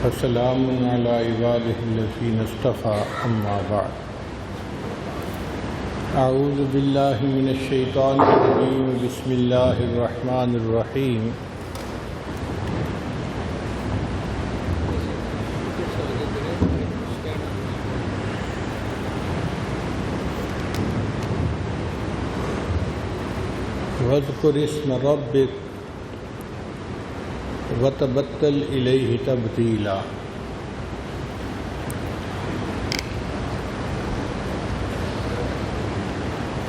السلام علی عباده الذین اصطفى اما بعد اعوذ باللہ من الشیطان الرجیم بسم اللہ الرحمن الرحیم وَاذْكُرِ اسْمَ رَبِّكَ وَتَبَتَّلْ إِلَيْهِ تَبْتِيلًا۔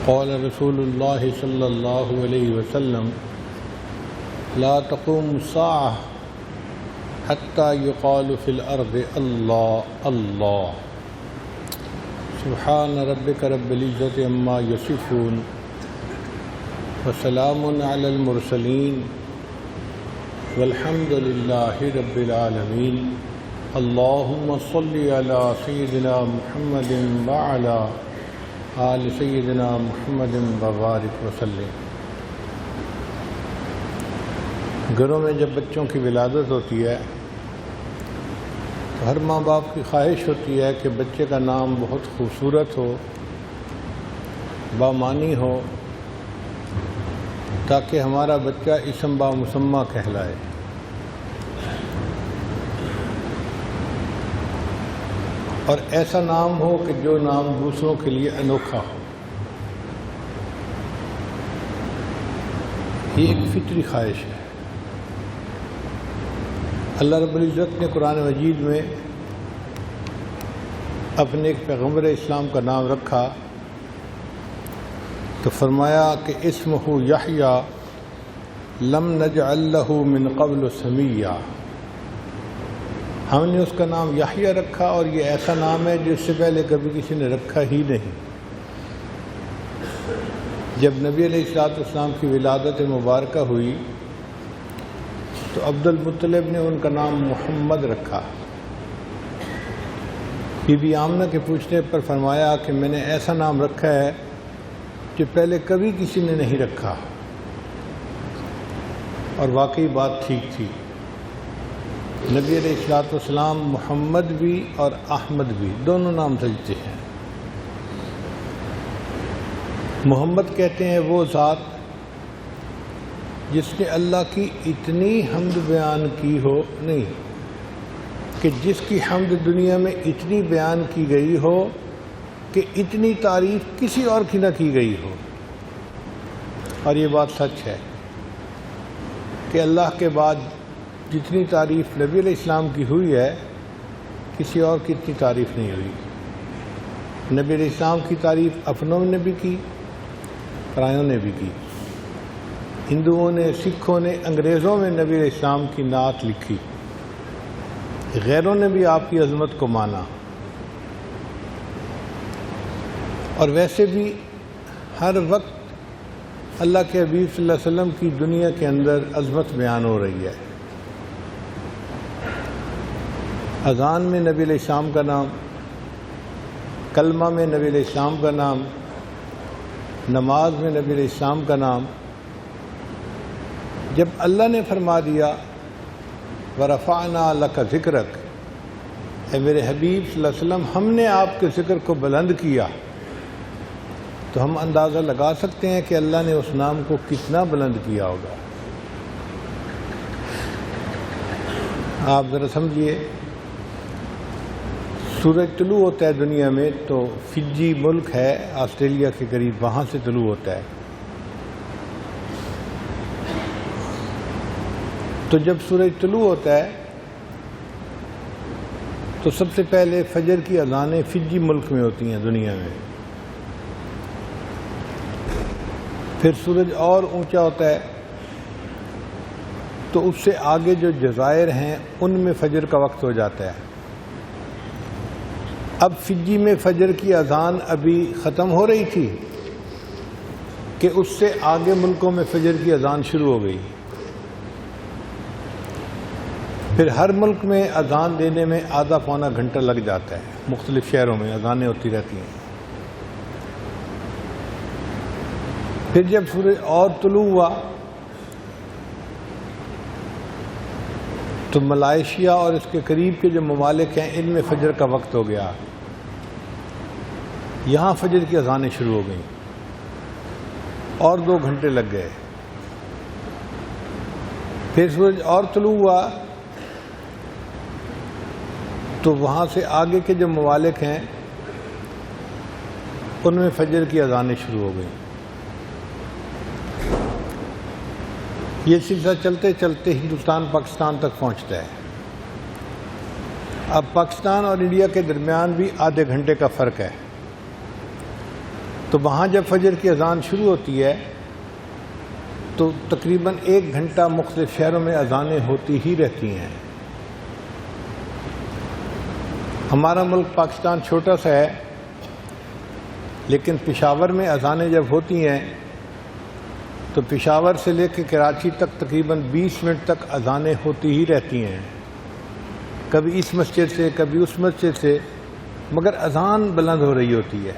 قال رسول اللہ صلی اللہ علیہ وسلم لا تقوم الساعة حتى يقال في الأرض الله الله سبحان ربك رب العزة عما يصفون وسلام على المرسلين والحمد لله رب العالمين اللهم صل على سيدنا محمد وعلى آل سيدنا محمد وبارك وسلم۔ گھروں میں جب بچوں کی ولادت ہوتی ہے تو ہر ماں باپ کی خواہش ہوتی ہے کہ بچے کا نام بہت خوبصورت ہو، بامعنی ہو، تاکہ ہمارا بچہ اسم با مسمہ کہلائے۔ اور ایسا نام ہو کہ جو نام دوسروں کے لیے انوکھا ہو۔ یہ ایک فطری خواہش ہے۔ اللہ رب العزت نے قرآن مجید میں اپنے ایک پیغمبر اسلام کا نام رکھا تو فرمایا کہ اسمہ یحییٰ لم نجعل لہ من قبل سمیہ، ہم نے اس کا نام یحییٰ رکھا اور یہ ایسا نام ہے جو اس سے پہلے کبھی کسی نے رکھا ہی نہیں۔ جب نبی علیہ السلام کی ولادت مبارکہ ہوئی تو عبد المطلب نے ان کا نام محمد رکھا۔ بی بی آمنہ کے پوچھنے پر فرمایا کہ میں نے ایسا نام رکھا ہے جو پہلے کبھی کسی نے نہیں رکھا، اور واقعی بات ٹھیک تھی۔ نبی علیہ السلام محمد بھی اور احمد بھی دونوں نام سجتے ہیں۔ محمد کہتے ہیں وہ ذات جس نے اللہ کی اتنی حمد بیان کی ہو، نہیں کہ جس کی حمد دنیا میں اتنی بیان کی گئی ہو کہ اتنی تعریف کسی اور کی نہ کی گئی ہو۔ اور یہ بات سچ ہے کہ اللہ کے بعد جتنی تعریف نبی علیہ السلام کی ہوئی ہے کسی اور کی اتنی تعریف نہیں ہوئی۔ نبی علیہ السلام کی تعریف اپنوں نے بھی کی، پرایوں نے بھی کی۔ ہندوؤں نے، سکھوں نے، انگریزوں میں نبی علیہ السلام کی نعت لکھی، غیروں نے بھی آپ کی عظمت کو مانا۔ اور ویسے بھی ہر وقت اللہ کے حبیب صلی اللہ علیہ وسلم کی دنیا کے اندر عظمت بیان ہو رہی ہے۔ اذان میں نبی علیہ السلام کا نام، کلمہ میں نبی علیہ السلام کا نام، نماز میں نبی علیہ السلام کا نام۔ جب اللہ نے فرما دیا وَرَفَعْنَا لَكَ ذِكْرَكَ، اے میرے حبیب صلی اللہ علیہ وسلم ہم نے آپ کے ذکر کو بلند کیا، تو ہم اندازہ لگا سکتے ہیں کہ اللہ نے اس نام کو کتنا بلند کیا ہوگا۔ آپ ذرا سمجھیے، سورج طلوع ہوتا ہے دنیا میں تو فجی ملک ہے آسٹریلیا کے قریب، وہاں سے طلوع ہوتا ہے۔ تو جب سورج طلوع ہوتا ہے تو سب سے پہلے فجر کی اذانیں فجی ملک میں ہوتی ہیں دنیا میں۔ پھر سورج اور اونچا ہوتا ہے تو اس سے آگے جو جزائر ہیں ان میں فجر کا وقت ہو جاتا ہے۔ اب فجی میں فجر کی اذان ابھی ختم ہو رہی تھی کہ اس سے آگے ملکوں میں فجر کی اذان شروع ہو گئی۔ پھر ہر ملک میں اذان دینے میں آدھا پونا گھنٹہ لگ جاتا ہے، مختلف شہروں میں اذانیں ہوتی رہتی ہیں۔ پھر جب سورج اور طلوع ہوا تو ملائیشیا اور اس کے قریب کے جو ممالک ہیں ان میں فجر کا وقت ہو گیا، یہاں فجر کی اذانیں شروع ہو گئیں اور 2 گھنٹے لگ گئے۔ پھر سورج اور طلوع ہوا تو وہاں سے آگے کے جو ممالک ہیں ان میں فجر کی اذانیں شروع ہو گئیں۔ یہ سلسلہ چلتے چلتے ہندوستان پاکستان تک پہنچتا ہے۔ اب پاکستان اور انڈیا کے درمیان بھی آدھے گھنٹے کا فرق ہے، تو وہاں جب فجر کی اذان شروع ہوتی ہے تو تقریباً 1 گھنٹہ مختلف شہروں میں اذانیں ہوتی ہی رہتی ہیں۔ ہمارا ملک پاکستان چھوٹا سا ہے، لیکن پشاور میں اذانیں جب ہوتی ہیں تو پشاور سے لے کے کراچی تک تقریباً 20 منٹ تک اذانیں ہوتی ہی رہتی ہیں، کبھی اس مسجد سے کبھی اس مسجد سے، مگر اذان بلند ہو رہی ہوتی ہے۔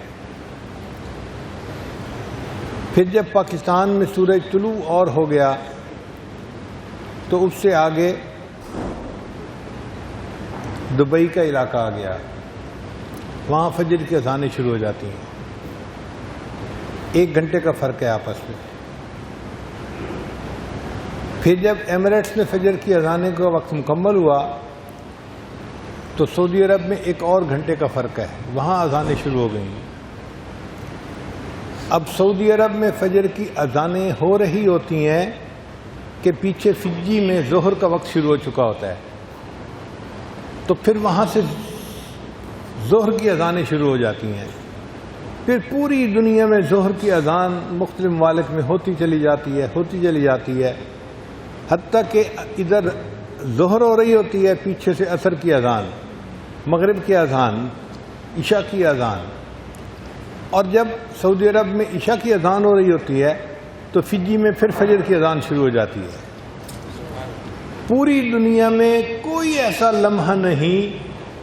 پھر جب پاکستان میں سورج طلوع اور ہو گیا تو اس سے آگے دبئی کا علاقہ آ گیا، وہاں فجر کی اذانیں شروع ہو جاتی ہیں۔ 1 گھنٹے کا فرق ہے آپس میں۔ پھر جب ایمریٹس میں فجر کی اذانیں کا وقت مکمل ہوا تو سعودی عرب میں 1 اور گھنٹے کا فرق ہے، وہاں اذانیں شروع ہو گئیں۔ اب سعودی عرب میں فجر کی اذانیں ہو رہی ہوتی ہیں کہ پیچھے فجی میں ظہر کا وقت شروع ہو چکا ہوتا ہے، تو پھر وہاں سے ظہر کی اذانیں شروع ہو جاتی ہیں۔ پھر پوری دنیا میں ظہر کی اذان مختلف ممالک میں ہوتی چلی جاتی ہے، حتیٰ کہ ادھر ظہر ہو رہی ہوتی ہے، پیچھے سے عصر کی اذان، مغرب کی اذان، عشاء کی اذان، اور جب سعودی عرب میں عشاء کی اذان ہو رہی ہوتی ہے تو فجی میں پھر فجر کی اذان شروع ہو جاتی ہے۔ پوری دنیا میں کوئی ایسا لمحہ نہیں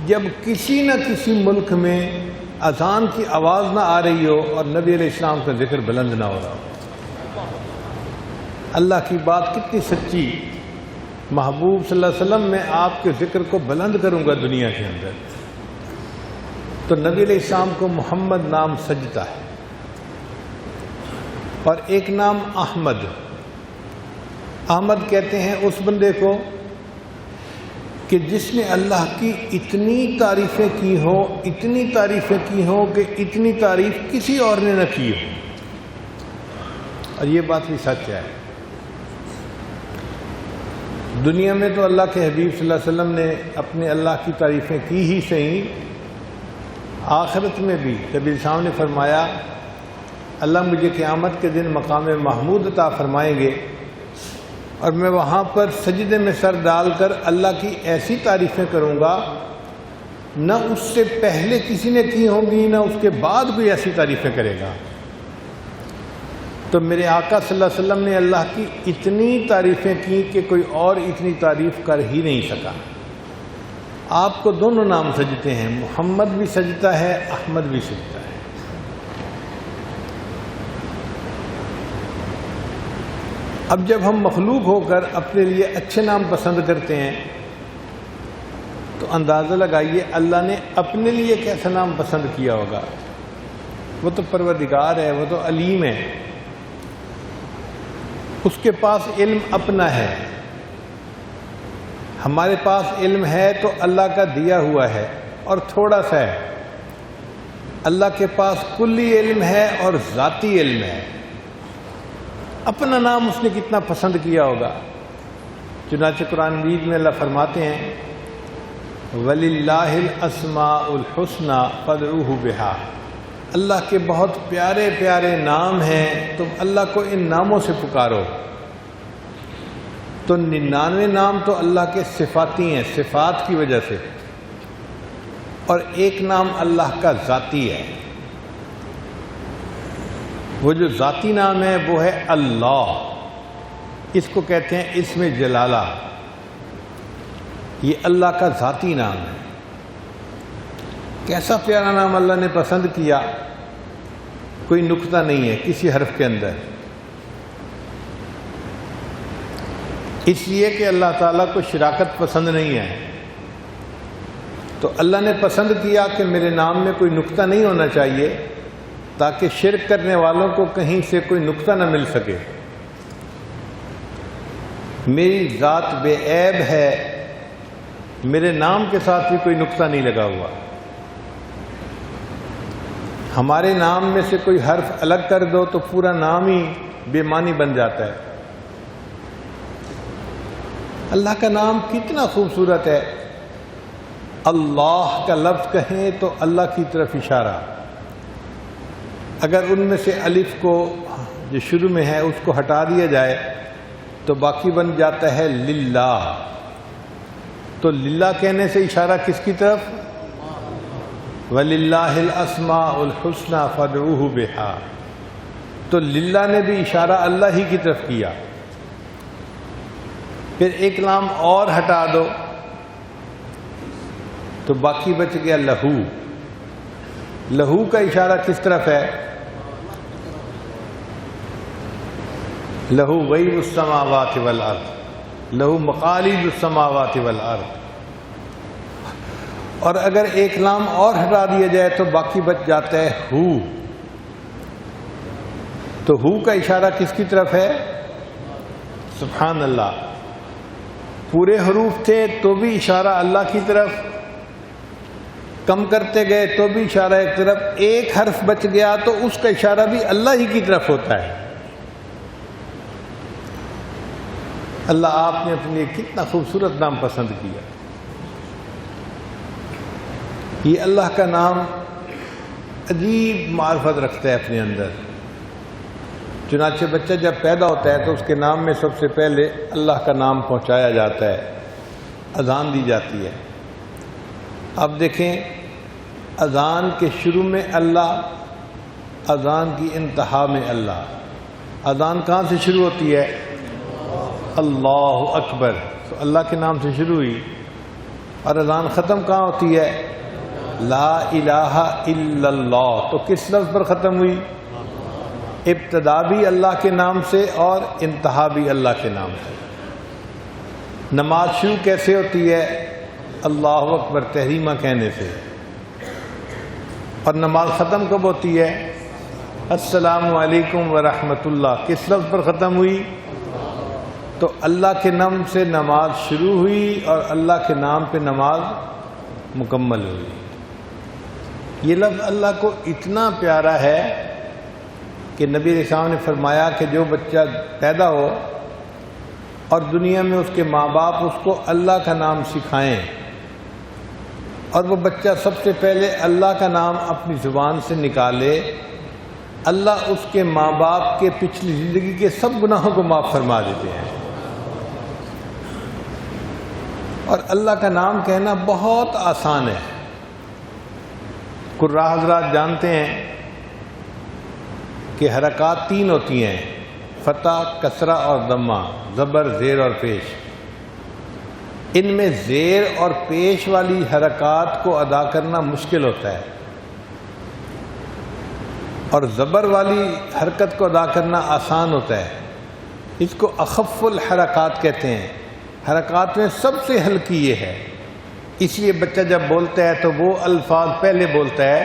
جب کسی نہ کسی ملک میں اذان کی آواز نہ آ رہی ہو اور نبی علیہ السلام کا ذکر بلند نہ ہو رہا ہو۔ اللہ کی بات کتنی سچی، محبوب صلی اللہ علیہ وسلم میں آپ کے ذکر کو بلند کروں گا دنیا کے اندر، تو نبی علیہ السلام کو محمد نام سجتا ہے، اور ایک نام احمد کہتے ہیں اس بندے کو کہ جس نے اللہ کی اتنی تعریفیں کی ہوں کہ اتنی تعریف کسی اور نے نہ کی ہو، اور یہ بات بھی سچ ہے۔ دنیا میں تو اللہ کے حبیب صلی اللہ علیہ وسلم نے اپنے اللہ کی تعریفیں کی ہی صحیح، آخرت میں بھی نبی صاحب نے فرمایا اللہ مجھے قیامت کے دن مقام محمود عطا فرمائیں گے، اور میں وہاں پر سجدے میں سر ڈال کر اللہ کی ایسی تعریفیں کروں گا نہ اس سے پہلے کسی نے کی ہوں گی نہ اس کے بعد کوئی ایسی تعریفیں کرے گا۔ تو میرے آقا صلی اللہ علیہ وسلم نے اللہ کی اتنی تعریفیں کی کہ کوئی اور اتنی تعریف کر ہی نہیں سکا۔ آپ کو دونوں نام سجتے ہیں، محمد بھی سجتا ہے، احمد بھی سجتا ہے۔ اب جب ہم مخلوق ہو کر اپنے لیے اچھے نام پسند کرتے ہیں تو اندازہ لگائیے اللہ نے اپنے لیے کیسا نام پسند کیا ہوگا۔ وہ تو پروردگار ہے، وہ تو علیم ہے، اس کے پاس علم اپنا ہے۔ ہمارے پاس علم ہے تو اللہ کا دیا ہوا ہے اور تھوڑا سا ہے، اللہ کے پاس کلی علم ہے اور ذاتی علم ہے۔ اپنا نام اس نے کتنا پسند کیا ہوگا۔ چنانچہ قرآن مجید میں اللہ فرماتے ہیں وَلِلَّهِ الْأَسْمَاءُ الْحُسْنَى فَادْعُوهُ بِهَا، اللہ کے بہت پیارے پیارے نام ہیں، تم اللہ کو ان ناموں سے پکارو۔ تو 99 نام تو اللہ کے صفاتی ہیں، صفات کی وجہ سے، اور ایک نام اللہ کا ذاتی ہے۔ وہ جو ذاتی نام ہے وہ ہے اللہ، اس کو کہتے ہیں اسم جلالہ، یہ اللہ کا ذاتی نام ہے۔ کیسا پیارا نام اللہ نے پسند کیا، کوئی نقطہ نہیں ہے کسی حرف کے اندر، اس لیے کہ اللہ تعالیٰ کو شراکت پسند نہیں ہے، تو اللہ نے پسند کیا کہ میرے نام میں کوئی نقطہ نہیں ہونا چاہیے تاکہ شرک کرنے والوں کو کہیں سے کوئی نقطہ نہ مل سکے۔ میری ذات بے عیب ہے، میرے نام کے ساتھ بھی کوئی نقطہ نہیں لگا ہوا۔ ہمارے نام میں سے کوئی حرف الگ کر دو تو پورا نام ہی بے معنی بن جاتا ہے۔ اللہ کا نام کتنا خوبصورت ہے، اللہ کا لفظ کہیں تو اللہ کی طرف اشارہ، اگر ان میں سے الف کو جو شروع میں ہے اس کو ہٹا دیا جائے تو باقی بن جاتا ہے للہ، تو للہ کہنے سے اشارہ کس کی طرف؟ وَلِلَّهِ الْأَسْمَاءُ الْحُسْنَى فَادْعُوهُ بِهَا، تو للہ نے بھی اشارہ اللہ ہی کی طرف کیا۔ پھر ایک لام اور ہٹا دو تو باقی بچ گیا لہو، لہو کا اشارہ کس طرف ہے؟ لہو غیب السماوات والارض، لہو مقالید السماوات والارض۔ اور اگر ایک لام اور ہٹا دیا جائے تو باقی بچ جاتا ہے ہو، تو ہو کا اشارہ کس کی طرف ہے؟ سبحان اللہ، پورے حروف تھے تو بھی اشارہ اللہ کی طرف، کم کرتے گئے تو بھی اشارہ ایک طرف، ایک حرف بچ گیا تو اس کا اشارہ بھی اللہ ہی کی طرف ہوتا ہے۔ اللہ آپ نے اپنے لیے کتنا خوبصورت نام پسند کیا۔ یہ اللہ کا نام عجیب معرفت رکھتا ہے اپنے اندر۔ چنانچہ بچہ جب پیدا ہوتا ہے تو اس کے نام میں سب سے پہلے اللہ کا نام پہنچایا جاتا ہے، اذان دی جاتی ہے۔ اب دیکھیں، اذان کے شروع میں اللہ، اذان کی انتہا میں اللہ۔ اذان کہاں سے شروع ہوتی ہے؟ اللہ اکبر، تو اللہ کے نام سے شروع ہوئی۔ اور اذان ختم کہاں ہوتی ہے؟ لا الہ الا اللہ، تو کس لفظ پر ختم ہوئی؟ ابتدا بھی اللہ کے نام سے اور انتہا بھی اللہ کے نام سے۔ نماز شروع کیسے ہوتی ہے؟ اللہ اکبر تحریمہ کہنے سے۔ اور نماز ختم کب ہوتی ہے؟ السلام علیکم ورحمۃ اللہ، کس لفظ پر ختم ہوئی؟ تو اللہ کے نام سے نماز شروع ہوئی اور اللہ کے نام پہ نماز مکمل ہوئی۔ یہ لفظ اللہ کو اتنا پیارا ہے کہ نبی علیہ السلام نے فرمایا کہ جو بچہ پیدا ہو اور دنیا میں اس کے ماں باپ اس کو اللہ کا نام سکھائیں اور وہ بچہ سب سے پہلے اللہ کا نام اپنی زبان سے نکالے، اللہ اس کے ماں باپ کے پچھلی زندگی کے سب گناہوں کو معاف فرما دیتے ہیں۔ اور اللہ کا نام کہنا بہت آسان ہے۔ قراء حضرات جانتے ہیں کہ حرکات 3 ہوتی ہیں، فتح، کسرہ اور ضمہ، زبر، زیر اور پیش۔ ان میں زیر اور پیش والی حرکات کو ادا کرنا مشکل ہوتا ہے اور زبر والی حرکت کو ادا کرنا آسان ہوتا ہے۔ اس کو اخف الحرکات کہتے ہیں۔ حرکات میں سب سے ہلکی یہ ہے، اس لیے بچہ جب بولتا ہے تو وہ الفاظ پہلے بولتا ہے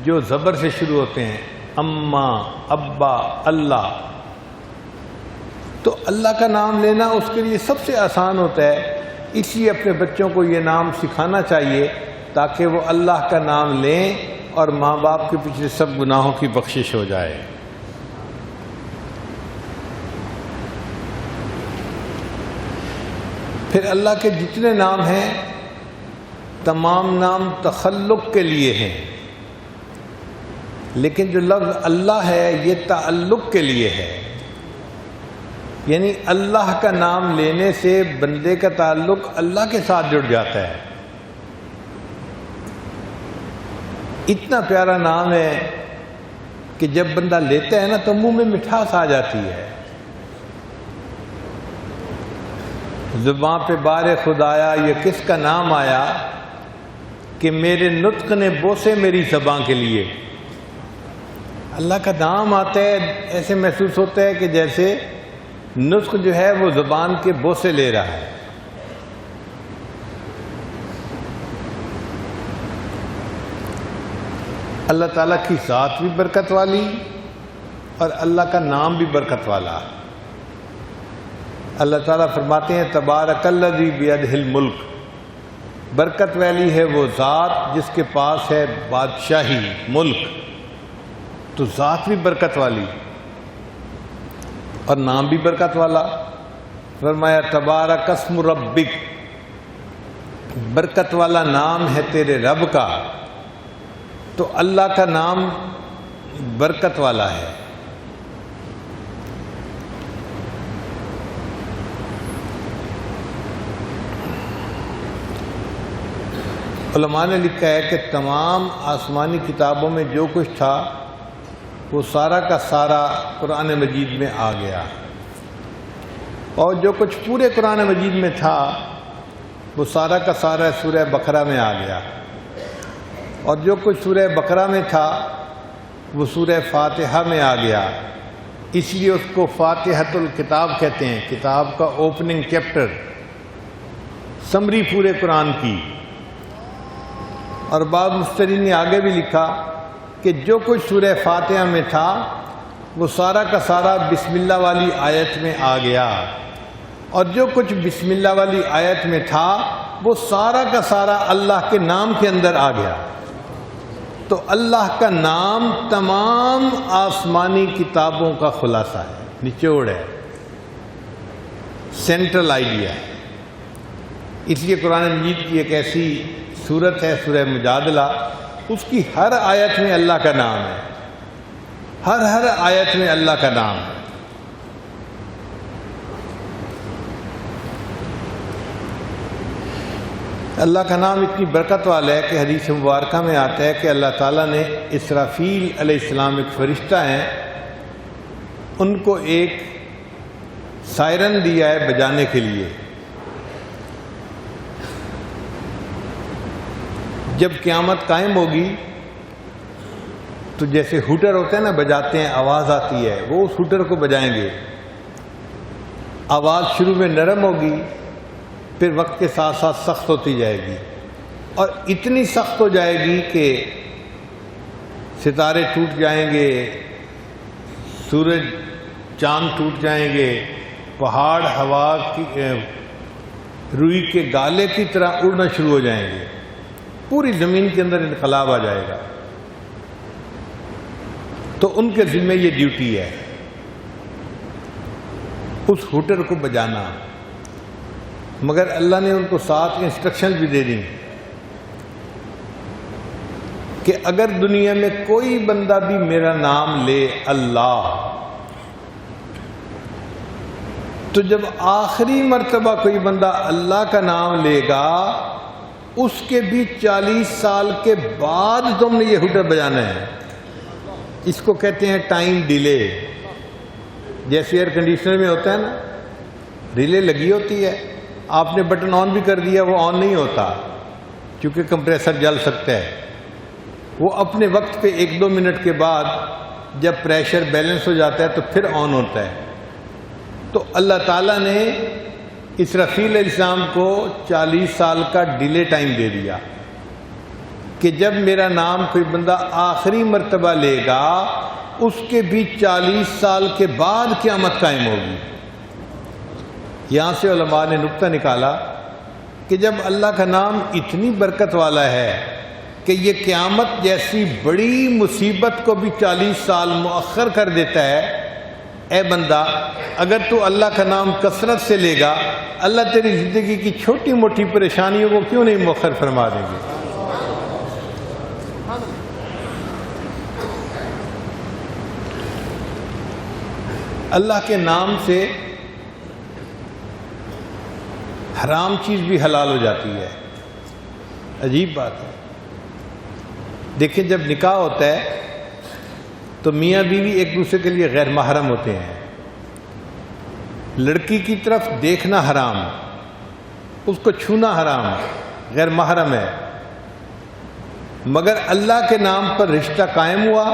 جو زبر سے شروع ہوتے ہیں، اماں، ابا، اللہ۔ تو اللہ کا نام لینا اس کے لیے سب سے آسان ہوتا ہے، اس لیے اپنے بچوں کو یہ نام سکھانا چاہیے تاکہ وہ اللہ کا نام لیں اور ماں باپ کے پچھلے سب گناہوں کی بخشش ہو جائے۔ پھر اللہ کے جتنے نام ہیں تمام نام تخلق کے لیے ہیں، لیکن جو لفظ اللہ ہے یہ تعلق کے لیے ہے، یعنی اللہ کا نام لینے سے بندے کا تعلق اللہ کے ساتھ جڑ جاتا ہے۔ اتنا پیارا نام ہے کہ جب بندہ لیتا ہے نا تو منہ میں مٹھاس آ جاتی ہے۔ زباں پہ بار خدایا یہ کس کا نام آیا کہ میرے نطق نے بوسے میری زباں کے لیے۔ اللہ کا نام آتا ہے ایسے محسوس ہوتا ہے کہ جیسے نسخ جو ہے وہ زبان کے بوسے لے رہا ہے. اللہ تعالیٰ کی ذات بھی برکت والی اور اللہ کا نام بھی برکت والا. اللہ تعالیٰ فرماتے ہیں تبارک الذی بیدہ الملک، برکت والی ہے وہ ذات جس کے پاس ہے بادشاہی، ملک. تو ذات بھی برکت والی اور نام بھی برکت والا. فرمایا تبارک اسم ربک، برکت والا نام ہے تیرے رب کا. تو اللہ کا نام برکت والا ہے. علماء نے لکھا ہے کہ تمام آسمانی کتابوں میں جو کچھ تھا وہ سارا کا سارا قرآن مجید میں آ گیا، اور جو کچھ پورے قرآن مجید میں تھا وہ سارا کا سارا سورہ بقرہ میں آ گیا، اور جو کچھ سورہ بقرہ میں تھا وہ سورہ فاتحہ میں آ گیا. اس لیے اس کو فاتحۃ الکتاب کہتے ہیں، کتاب کا اوپننگ چیپٹر، سمری پورے قرآن کی. اور بعض مفسرین نے آگے بھی لکھا کہ جو کچھ سورہ فاتحہ میں تھا وہ سارا کا سارا بسم اللہ والی آیت میں آ گیا، اور جو کچھ بسم اللہ والی آیت میں تھا وہ سارا کا سارا اللہ کے نام کے اندر آ گیا. تو اللہ کا نام تمام آسمانی کتابوں کا خلاصہ ہے، نچوڑ ہے، سینٹرل آئیڈیا ہے. اس لیے قرآن مجید کی ایک ایسی سورت ہے سورہ مجادلہ، اس کی ہر آیت میں اللہ کا نام ہے، ہر آیت میں اللہ کا نام ہے. اللہ کا نام اتنی برکت والا ہے کہ حدیث مبارکہ میں آتا ہے کہ اللہ تعالیٰ نے اسرافیل علیہ السلام ایک فرشتہ ہیں، ان کو ایک سائرن دیا ہے بجانے کے لیے. جب قیامت قائم ہوگی تو جیسے ہوٹر ہوتے ہیں نا، بجاتے ہیں آواز آتی ہے، وہ اس ہوٹر کو بجائیں گے. آواز شروع میں نرم ہوگی، پھر وقت کے ساتھ ساتھ سخت ہوتی جائے گی، اور اتنی سخت ہو جائے گی کہ ستارے ٹوٹ جائیں گے، سورج چاند ٹوٹ جائیں گے، پہاڑ ہوا کی روئی کے گالے کی طرح اڑنا شروع ہو جائیں گے، پوری زمین کے اندر انقلاب آ جائے گا. تو ان کے ذمہ یہ ڈیوٹی ہے، اس ہوٹر کو بجانا. مگر اللہ نے ان کو ساتھ انسٹرکشن بھی دے دیں کہ اگر دنیا میں کوئی بندہ بھی میرا نام لے اللہ، تو جب آخری مرتبہ کوئی بندہ اللہ کا نام لے گا اس کے بھی 40 سال کے بعد تم نے یہ ہوٹر بجانا ہے. اس کو کہتے ہیں ٹائم ڈیلے. جیسے ایئر کنڈیشنر میں ہوتا ہے نا، ریلے لگی ہوتی ہے، آپ نے بٹن آن بھی کر دیا وہ آن نہیں ہوتا کیونکہ کمپریسر جل سکتا ہے. وہ اپنے وقت پہ 1-2 منٹ کے بعد جب پریشر بیلنس ہو جاتا ہے تو پھر آن ہوتا ہے. تو اللہ تعالیٰ نے اسرافیل علیہ السلام کو 40 سال کا ڈیلے ٹائم دے دیا کہ جب میرا نام کوئی بندہ آخری مرتبہ لے گا اس کے بھی 40 سال کے بعد قیامت قائم ہوگی. یہاں سے علماء نے نقطہ نکالا کہ جب اللہ کا نام اتنی برکت والا ہے کہ یہ قیامت جیسی بڑی مصیبت کو بھی 40 سال مؤخر کر دیتا ہے، اے بندہ اگر تو اللہ کا نام کثرت سے لے گا، اللہ تیری زندگی کی چھوٹی موٹی پریشانیوں کو کیوں نہیں مؤخر فرما دیں گے. اللہ کے نام سے حرام چیز بھی حلال ہو جاتی ہے. عجیب بات ہے. دیکھیں جب نکاح ہوتا ہے تو میاں بیوی ایک دوسرے کے لیے غیر محرم ہوتے ہیں. لڑکی کی طرف دیکھنا حرام، اس کو چھونا حرام، غیر محرم ہے. مگر اللہ کے نام پر رشتہ قائم ہوا،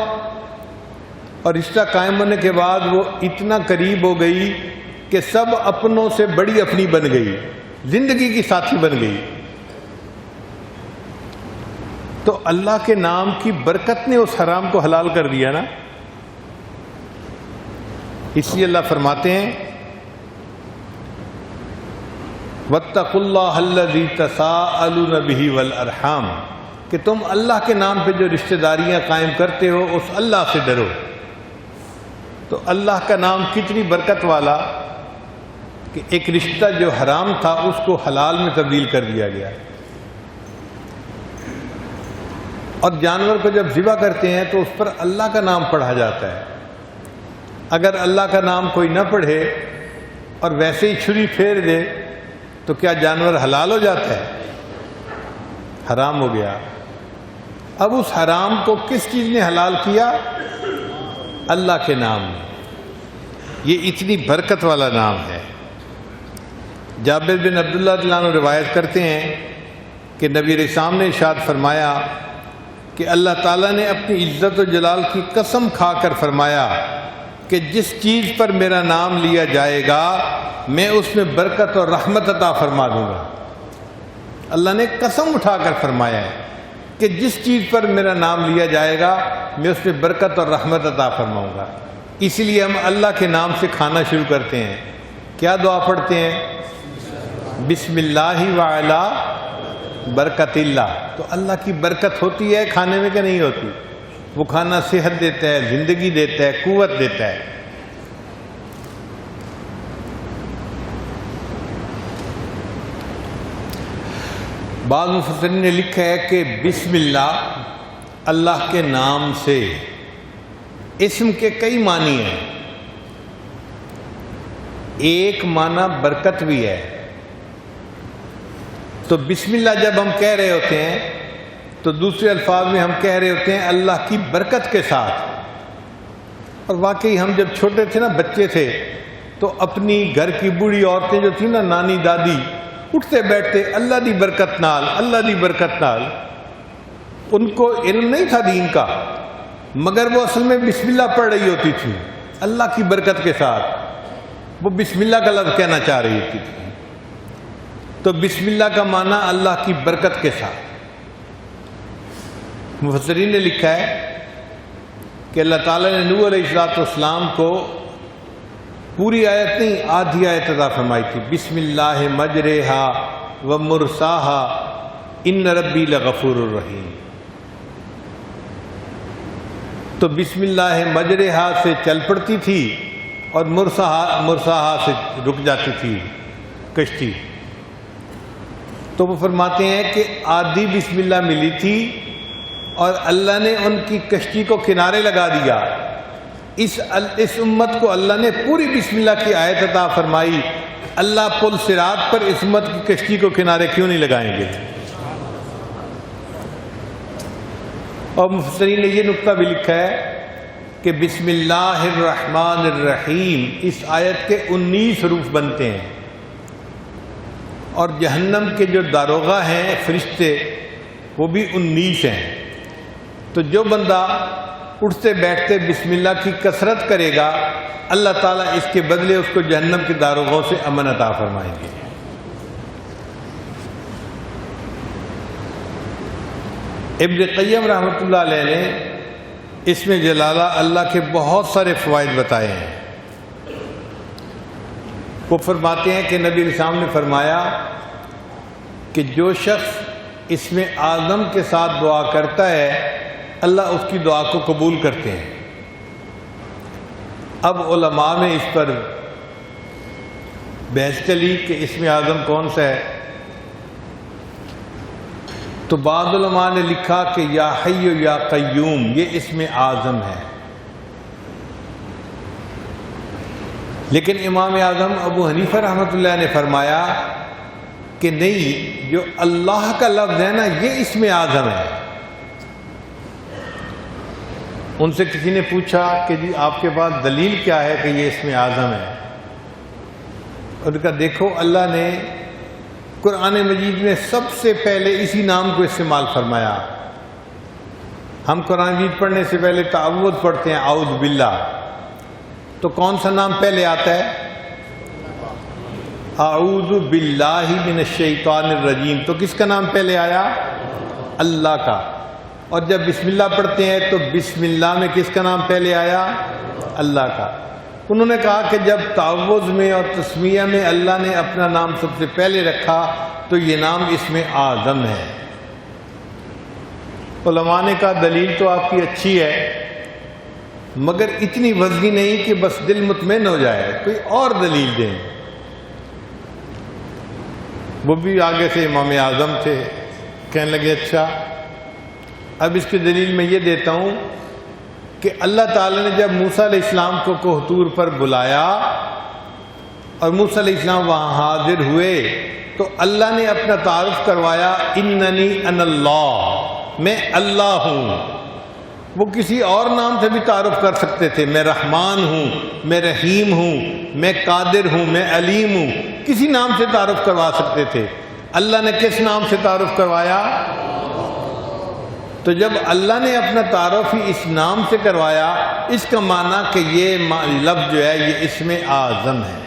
اور رشتہ قائم ہونے کے بعد وہ اتنا قریب ہو گئی کہ سب اپنوں سے بڑی اپنی بن گئی، زندگی کی ساتھی بن گئی۔ تو اللہ کے نام کی برکت نے اس حرام کو حلال کر دیا نا۔ اس لیے اللہ فرماتے ہیں وَاتَّقُوا اللَّهَ الَّذِي تَسَاءَلُونَ بِهِ وَالْأَرْحَامَ، کہ تم اللہ کے نام پہ جو رشتہ داریاں قائم کرتے ہو اس اللہ سے ڈرو۔ تو اللہ کا نام کتنی برکت والا کہ ایک رشتہ جو حرام تھا اس کو حلال میں تبدیل کر دیا گیا۔ اور جانور کو جب ذبح کرتے ہیں تو اس پر اللہ کا نام پڑھا جاتا ہے۔ اگر اللہ کا نام کوئی نہ پڑھے اور ویسے ہی چھری پھیر دے تو کیا جانور حلال ہو جاتا ہے؟ حرام ہو گیا۔ اب اس حرام کو کس چیز نے حلال کیا؟ اللہ کے نام نے۔ یہ اتنی برکت والا نام ہے۔ جابر بن عبداللہ رضی اللہ عنہ روایت کرتے ہیں کہ نبی رسام نے ارشاد فرمایا کہ اللہ تعالیٰ نے اپنی عزت و جلال کی قسم کھا کر فرمایا کہ جس چیز پر میرا نام لیا جائے گا میں اس میں برکت اور رحمت عطا فرما دوں گا۔ اللہ نے قسم اٹھا کر فرمایا ہے کہ جس چیز پر میرا نام لیا جائے گا میں اس میں برکت اور رحمت عطا فرماؤں گا۔ اسی لیے ہم اللہ کے نام سے کھانا شروع کرتے ہیں۔ کیا دعا پڑھتے ہیں؟ بسم اللہ وعلی برکت اللہ۔ تو اللہ کی برکت ہوتی ہے کھانے میں کہ نہیں ہوتی؟ وہ کھانا صحت دیتا ہے، زندگی دیتا ہے، قوت دیتا ہے۔ بعض مفسرین نے لکھا ہے کہ بسم اللہ اللہ کے نام سے، اسم کے کئی معنی ہیں۔ ایک معنی برکت بھی ہے۔ تو بسم اللہ جب ہم کہہ رہے ہوتے ہیں تو دوسرے الفاظ میں ہم کہہ رہے ہوتے ہیں اللہ کی برکت کے ساتھ۔ اور واقعی ہم جب چھوٹے تھے نا، بچے تھے، تو اپنی گھر کی بوڑھی عورتیں جو تھیں نا، نانی دادی، اٹھتے بیٹھتے اللہ دی برکت نال، اللہ دی برکت نال۔ ان کو علم نہیں تھا دین کا، مگر وہ اصل میں بسم اللہ پڑھ رہی ہوتی تھی اللہ کی برکت کے ساتھ۔ وہ بسم اللہ کا لفظ کہنا چاہ رہی ہوتی تھی۔ تو بسم اللہ کا معنی اللہ کی برکت کے ساتھ۔ مفسرین نے لکھا ہے کہ اللہ تعالیٰ نے نوح علیہ السلام کو پوری آیت نہیں، آدھی آیت عطا فرمائی تھی۔ بسم اللہ مجریہا و مرساہا ان ربی لغفور الرحیم۔ تو بسم اللہ مجریہا سے چل پڑتی تھی اور مرساہا سے رک جاتی تھی کشتی۔ تو وہ فرماتے ہیں کہ آدھی بسم اللہ ملی تھی اور اللہ نے ان کی کشتی کو کنارے لگا دیا۔ اس امت کو اللہ نے پوری بسم اللہ کی آیت عطا فرمائی۔ اللہ پل صراط پر اس امت کی کشتی کو کنارے کیوں نہیں لگائیں گے؟ اور مفسرین نے یہ نقطہ بھی لکھا ہے کہ بسم اللہ الرحمن الرحیم اس آیت کے 19 حروف بنتے ہیں، اور جہنم کے جو داروغہ ہیں فرشتے وہ بھی 19 ہیں۔ تو جو بندہ اٹھتے بیٹھتے بسم اللہ کی کثرت کرے گا اللہ تعالیٰ اس کے بدلے اس کو جہنم کے داروغوں سے امن عطا فرمائیں گے۔ ابن قیم رحمۃ اللہ علیہ نے اس میں جلالہ اللہ کے بہت سارے فوائد بتائے ہیں۔ وہ فرماتے ہیں کہ نبی اسلام نے فرمایا کہ جو شخص اس میں اعظم کے ساتھ دعا کرتا ہے اللہ اس کی دعا کو قبول کرتے ہیں۔ اب علماء میں اس پر بحث چلی کہ اس میں اعظم کون سا ہے، تو بعض علماء نے لکھا کہ یا حی یا قیوم یہ اس میں اعظم ہے، لیکن امام اعظم ابو حنیفہ رحمۃ اللہ نے فرمایا کہ نہیں، جو اللہ کا لفظ ہے نا یہ اس میں اعظم ہے۔ ان سے کسی نے پوچھا کہ جی آپ کے پاس دلیل کیا ہے کہ یہ اس میں اعظم ہے؟ ان کا دیکھو اللہ نے قرآن مجید میں سب سے پہلے اسی نام کو استعمال فرمایا۔ ہم قرآن مجید پڑھنے سے پہلے تعوذ پڑھتے ہیں، اعوذ باللہ، تو کون سا نام پہلے آتا ہے؟ اعوذ باللہ من الشیطان الرجیم، تو کس کا نام پہلے آیا؟ اللہ کا. اور جب بسم اللہ پڑھتے ہیں تو بسم اللہ میں کس کا نام پہلے آیا؟ اللہ کا. انہوں نے کہا کہ جب تعوذ میں اور تسمیہ میں اللہ نے اپنا نام سب سے پہلے رکھا تو یہ نام اسم اعظم ہے. علماء نے کہا دلیل تو آپ کی اچھی ہے مگر اتنی وزنی نہیں کہ بس دل مطمئن ہو جائے، کوئی اور دلیل دیں. وہ بھی آگے سے امام اعظم تھے، کہنے لگے اچھا اب اس کی دلیل میں یہ دیتا ہوں کہ اللہ تعالیٰ نے جب موسیٰ علیہ السلام کو کوہ طور پر بلایا اور موسیٰ علیہ السلام وہاں حاضر ہوئے تو اللہ نے اپنا تعارف کروایا، اننی انا اللہ، میں اللہ ہوں. وہ کسی اور نام سے بھی تعارف کر سکتے تھے، میں رحمان ہوں، میں رحیم ہوں، میں قادر ہوں، میں علیم ہوں، کسی نام سے تعارف کروا سکتے تھے. اللہ نے کس نام سے تعارف کروایا؟ تو جب اللہ نے اپنا تعارف ہی اس نام سے کروایا، اس کا معنی کہ یہ لفظ جو ہے یہ اسم اعظم ہے.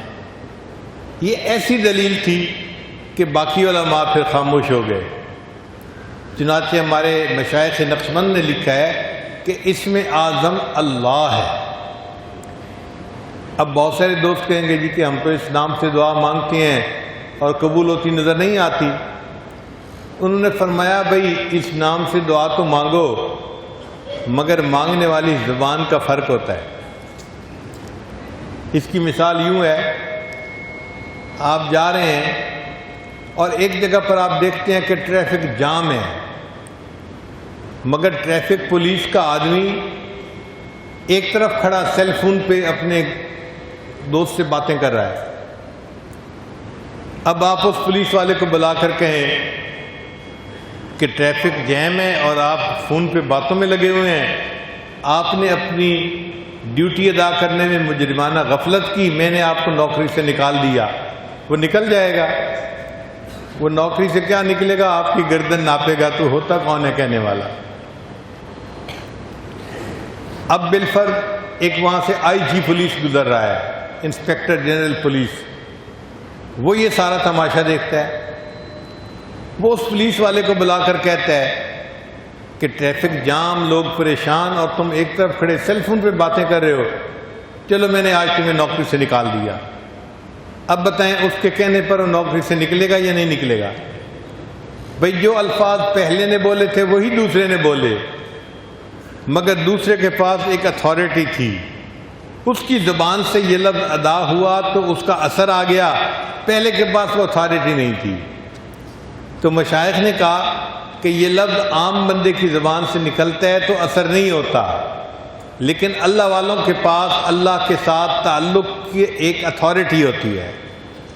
یہ ایسی دلیل تھی کہ باقی علماء پھر خاموش ہو گئے. چنانچہ ہمارے مشائخ نقشبند نے لکھا ہے کہ اسم اعظم اللہ ہے. اب بہت سارے دوست کہیں گے جی کہ ہم تو اس نام سے دعا مانگتے ہیں اور قبول ہوتی نظر نہیں آتی. انہوں نے فرمایا بھئی اس نام سے دعا تو مانگو مگر مانگنے والی زبان کا فرق ہوتا ہے. اس کی مثال یوں ہے، آپ جا رہے ہیں اور ایک جگہ پر آپ دیکھتے ہیں کہ ٹریفک جام ہے مگر ٹریفک پولیس کا آدمی ایک طرف کھڑا سیل فون پہ اپنے دوست سے باتیں کر رہا ہے. اب آپ اس پولیس والے کو بلا کر کہیں کہ ٹریفک جیم ہے اور آپ فون پہ باتوں میں لگے ہوئے ہیں، آپ نے اپنی ڈیوٹی ادا کرنے میں مجرمانہ غفلت کی، میں نے آپ کو نوکری سے نکال دیا. وہ نکل جائے گا. وہ نوکری سے کیا نکلے گا؟ آپ کی گردن ناپے گا. تو ہوتا کون ہے کہنے والا؟ اب بالفرض ایک وہاں سے آئی جی پولیس گزر رہا ہے، انسپیکٹر جنرل پولیس، وہ یہ سارا تماشا دیکھتا ہے. وہ اس پولیس والے کو بلا کر کہتا ہے کہ ٹریفک جام، لوگ پریشان اور تم ایک طرف کھڑے سیل فون پہ باتیں کر رہے ہو، چلو میں نے آج تمہیں نوکری سے نکال دیا. اب بتائیں اس کے کہنے پر وہ نوکری سے نکلے گا یا نہیں نکلے گا؟ بھئی جو الفاظ پہلے نے بولے تھے وہی دوسرے نے بولے مگر دوسرے کے پاس ایک اتھارٹی تھی، اس کی زبان سے یہ لفظ ادا ہوا تو اس کا اثر آ گیا، پہلے کے پاس وہ اتھارٹی نہیں تھی. تو مشائخ نے کہا کہ یہ لفظ عام بندے کی زبان سے نکلتا ہے تو اثر نہیں ہوتا، لیکن اللہ والوں کے پاس اللہ کے ساتھ تعلق کی ایک اتھارٹی ہوتی ہے.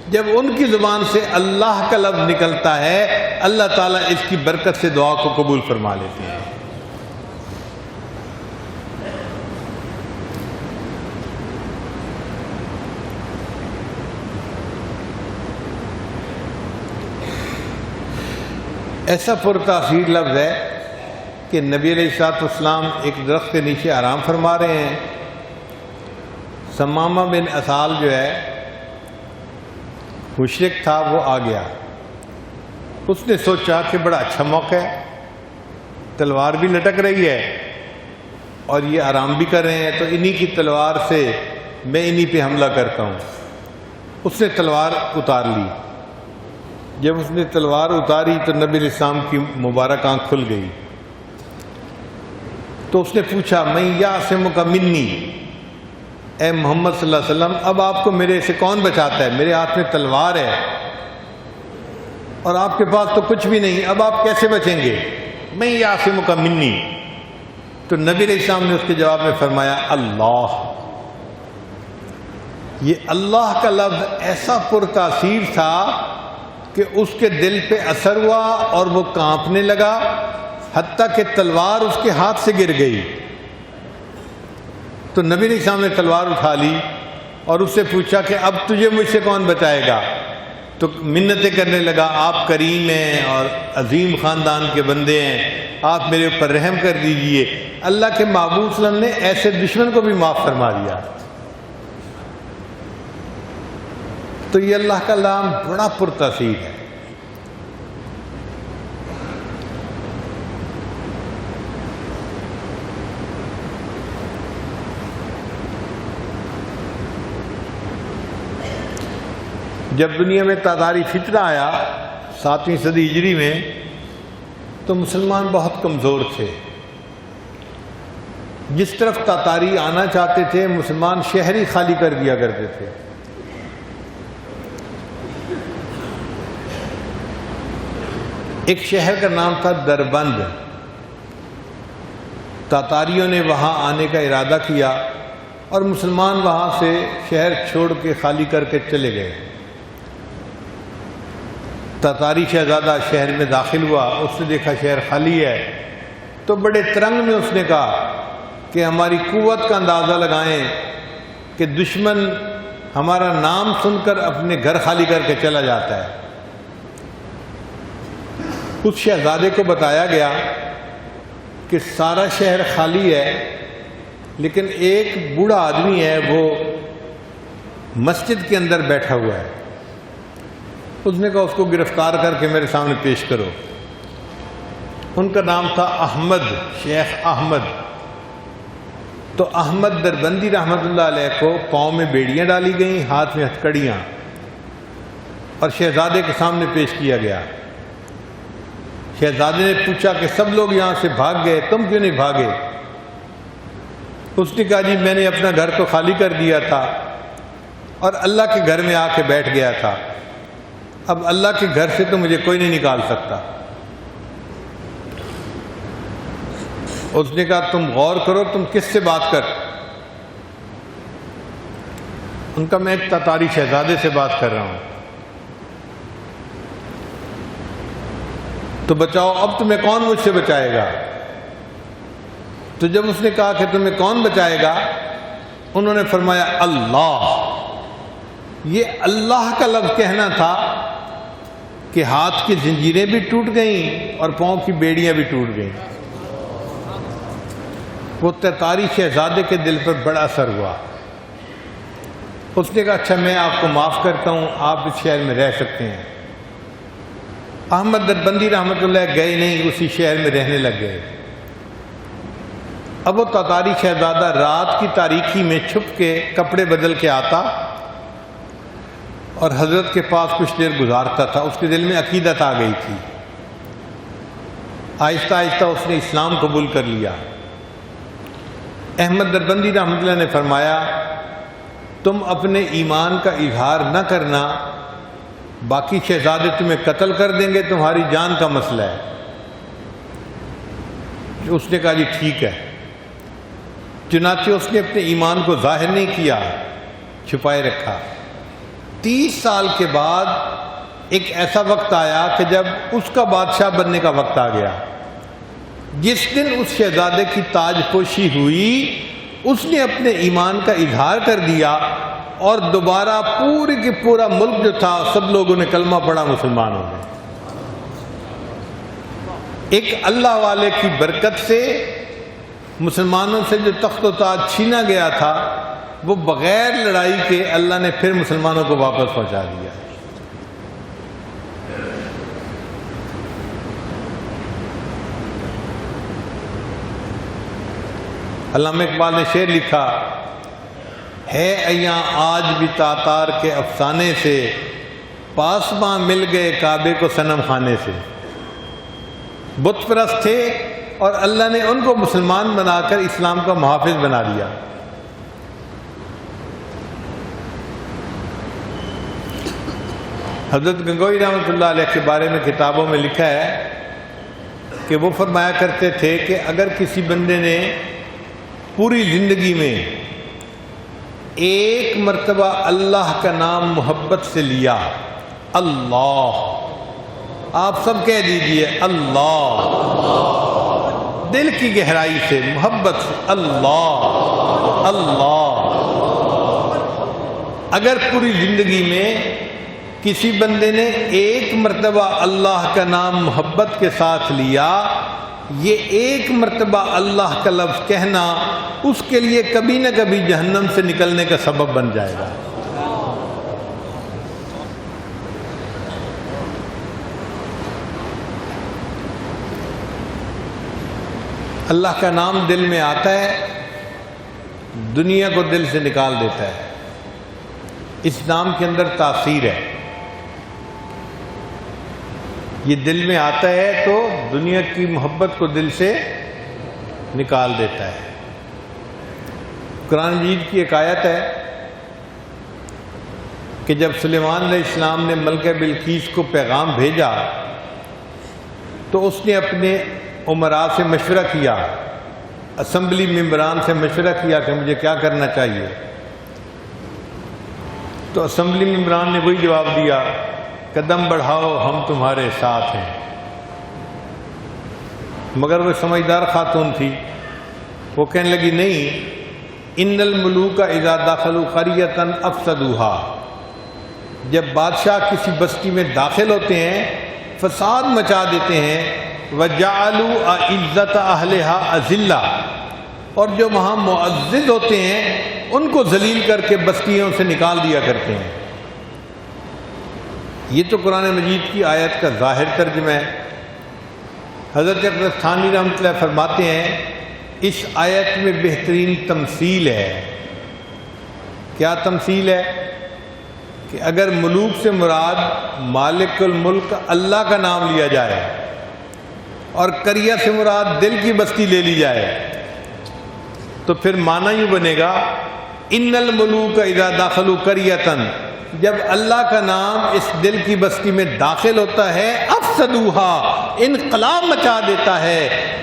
جب ان کی زبان سے اللہ کا لفظ نکلتا ہے اللہ تعالیٰ اس کی برکت سے دعا کو قبول فرما لیتے ہیں. ایسا پرتاثیر لفظ ہے کہ نبی علیہ السلام ایک درخت کے نیچے آرام فرما رہے ہیں. سمامہ بن اسال جو ہے مشرک تھا، وہ آ گیا. اس نے سوچا کہ بڑا اچھا موقع ہے، تلوار بھی لٹک رہی ہے اور یہ آرام بھی کر رہے ہیں، تو انہی کی تلوار سے میں انہی پہ حملہ کرتا ہوں. اس نے تلوار اتار لی. جب اس نے تلوار اتاری تو نبی علیہ السلام کی مبارک آنکھ کھل گئی. تو اس نے پوچھا میں یعصمک منی، اے محمد صلی اللہ علیہ وسلم اب آپ کو میرے سے کون بچاتا ہے؟ میرے ہاتھ میں تلوار ہے اور آپ کے پاس تو کچھ بھی نہیں، اب آپ کیسے بچیں گے؟ میں یعصمک منی. تو نبی علیہ السلام نے اس کے جواب میں فرمایا اللہ. یہ اللہ کا لفظ ایسا پرتاثیر تھا کہ اس کے دل پہ اثر ہوا اور وہ کانپنے لگا، حتیٰ کہ تلوار اس کے ہاتھ سے گر گئی. تو نبی علیہ السلام نے تلوار اٹھا لی اور اس سے پوچھا کہ اب تجھے مجھ سے کون بچائے گا؟ تو منتیں کرنے لگا، آپ کریم ہیں اور عظیم خاندان کے بندے ہیں، آپ میرے اوپر رحم کر دیجئے. اللہ کے محبوب صلی اللہ علیہ وسلم نے ایسے دشمن کو بھی معاف فرما دیا. تو یہ اللہ کا نام بڑا پرتاثیر ہے۔ جب دنیا میں تاتاری فتنہ آیا 7ویں صدی ہجری میں، تو مسلمان بہت کمزور تھے۔ جس طرف تاتاری آنا چاہتے تھے مسلمان شہر ہی خالی کر دیا کرتے تھے۔ ایک شہر کا نام تھا دربند۔ تاتاریوں نے وہاں آنے کا ارادہ کیا اور مسلمان وہاں سے شہر چھوڑ کے خالی کر کے چلے گئے۔ تاتاری شہزادہ شہر میں داخل ہوا، اس نے دیکھا شہر خالی ہے، تو بڑے ترنگ میں اس نے کہا کہ ہماری قوت کا اندازہ لگائیں کہ دشمن ہمارا نام سن کر اپنے گھر خالی کر کے چلا جاتا ہے۔ اس شہزادے کو بتایا گیا کہ سارا شہر خالی ہے، لیکن ایک بوڑھا آدمی ہے، وہ مسجد کے اندر بیٹھا ہوا ہے۔ اس نے کہا اس کو گرفتار کر کے میرے سامنے پیش کرو۔ ان کا نام تھا احمد، شیخ احمد۔ تو احمد دربندی رحمۃ اللہ علیہ کو پاؤں میں بیڑیاں ڈالی گئیں، ہاتھ میں ہتھکڑیاں، اور شہزادے کے سامنے پیش کیا گیا۔ شہزادے نے پوچھا کہ سب لوگ یہاں سے بھاگ گئے، تم کیوں نہیں بھاگے؟ اس نے کہا جی میں نے اپنا گھر تو خالی کر دیا تھا اور اللہ کے گھر میں آ کے بیٹھ گیا تھا، اب اللہ کے گھر سے تو مجھے کوئی نہیں نکال سکتا۔ اس نے کہا تم غور کرو، تم کس سے بات کر؟ ان کا میں ایک تاتاری شہزادے سے بات کر رہا ہوں۔ تو بچاؤ، اب تمہیں کون مجھ سے بچائے گا؟ تو جب اس نے کہا کہ تمہیں کون بچائے گا، انہوں نے فرمایا اللہ۔ یہ اللہ کا لفظ کہنا تھا کہ ہاتھ کی زنجیریں بھی ٹوٹ گئیں اور پاؤں کی بیڑیاں بھی ٹوٹ گئیں۔ وہ تاتاری شہزادے کے دل پر بڑا اثر ہوا۔ اس نے کہا اچھا میں آپ کو معاف کرتا ہوں، آپ اس شہر میں رہ سکتے ہیں۔ احمد دربندی رحمۃ اللہ گئے نہیں، اسی شہر میں رہنے لگ گئے۔ اب وہ تاتاری شہزادہ رات کی تاریکی میں چھپ کے کپڑے بدل کے آتا اور حضرت کے پاس کچھ دیر گزارتا تھا۔ اس کے دل میں عقیدت آ گئی تھی، آہستہ آہستہ اس نے اسلام قبول کر لیا۔ احمد دربندی رحمۃ اللہ نے فرمایا تم اپنے ایمان کا اظہار نہ کرنا، باقی شہزادے تمہیں قتل کر دیں گے، تمہاری جان کا مسئلہ ہے۔ اس نے کہا جی ٹھیک ہے۔ چنانچہ اس نے اپنے ایمان کو ظاہر نہیں کیا، چھپائے رکھا۔ 30 سال کے بعد ایک ایسا وقت آیا کہ جب اس کا بادشاہ بننے کا وقت آ گیا۔ جس دن اس شہزادے کی تاج پوشی ہوئی، اس نے اپنے ایمان کا اظہار کر دیا اور دوبارہ پورے کے پورا ملک جو تھا سب لوگوں نے کلمہ پڑھا، مسلمان ہو گئے۔ ایک اللہ والے کی برکت سے مسلمانوں سے جو تخت و تاج چھینا گیا تھا وہ بغیر لڑائی کے اللہ نے پھر مسلمانوں کو واپس پہنچا دیا۔ علامہ اقبال نے شعر لکھا ہے ایاں آج بھی تاتار کے افسانے سے، پاسباں مل گئے کعبے کو صنم خانے سے۔ بت پرست تھے اور اللہ نے ان کو مسلمان بنا کر اسلام کا محافظ بنا دیا۔ حضرت گنگوئی رحمۃ اللہ علیہ کے بارے میں کتابوں میں لکھا ہے کہ وہ فرمایا کرتے تھے کہ اگر کسی بندے نے پوری زندگی میں ایک مرتبہ اللہ کا نام محبت سے لیا، اللہ، آپ سب کہہ دیجئے اللہ، دل کی گہرائی سے محبت سے اللہ اللہ، اگر پوری زندگی میں کسی بندے نے ایک مرتبہ اللہ کا نام محبت کے ساتھ لیا، یہ ایک مرتبہ اللہ کا لفظ کہنا اس کے لیے کبھی نہ کبھی جہنم سے نکلنے کا سبب بن جائے گا۔ اللہ کا نام دل میں آتا ہے، دنیا کو دل سے نکال دیتا ہے۔ اس نام کے اندر تاثیر ہے، یہ دل میں آتا ہے تو دنیا کی محبت کو دل سے نکال دیتا ہے۔ قرآن مجید کی ایک آیت ہے کہ جب سلیمان علیہ السلام نے ملکہ بلقیس کو پیغام بھیجا تو اس نے اپنے امراء سے مشورہ کیا، اسمبلی ممبران سے مشورہ کیا کہ مجھے کیا کرنا چاہیے، تو اسمبلی ممبران نے وہی جواب دیا، قدم بڑھاؤ ہم تمہارے ساتھ ہیں۔ مگر وہ سمجھدار خاتون تھی، وہ کہنے لگی نہیں، ان الملوک اذا دخلوا قریۃ افسدوها، جب بادشاہ کسی بستی میں داخل ہوتے ہیں فساد مچا دیتے ہیں، وجعلوا اعزۃ اہلها اذلہ، اور جو وہاں معزز ہوتے ہیں ان کو ذلیل کر کے بستیوں سے نکال دیا کرتے ہیں۔ یہ تو قرآن مجید کی آیت کا ظاہر ترجمہ ہے۔ حضرت اقدس تھانوی رحمۃ اللہ فرماتے ہیں اس آیت میں بہترین تمثیل ہے۔ کیا تمثیل ہے؟ کہ اگر ملوک سے مراد مالک الملک اللہ کا نام لیا جائے اور قریہ سے مراد دل کی بستی لے لی جائے تو پھر معنی یوں بنے گا، ان الملوک اذا دخلوا قریۃ، جب اللہ کا نام اس دل کی بستی میں داخل ہوتا ہے افسدوها، انقلاب مچا دیتا ہے،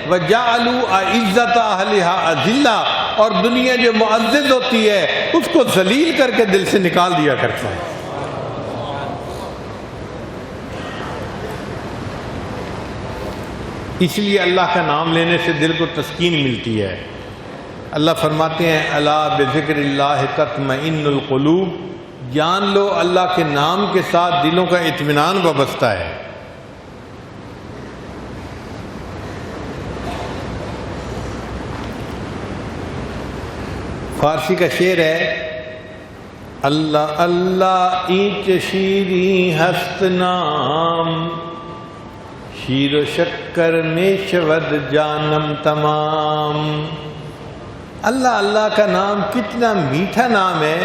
وجعلوا اعزۃ اہلها اذلہ، اور دنیا جو معزز ہوتی ہے اس کو ذلیل کر کے دل سے نکال دیا کرتا ہے۔ اس لیے اللہ کا نام لینے سے دل کو تسکین ملتی ہے۔ اللہ فرماتے ہیں الا بذکر اللہ تطمئن القلوب، جان لو اللہ کے نام کے ساتھ دلوں کا اطمینان وابستہ ہے۔ فارسی کا شعر ہے، اللہ اللہ اینچ شیریں ہست نام، شیر و شکر میں شود جانم تمام۔ اللہ اللہ کا نام کتنا میٹھا نام ہے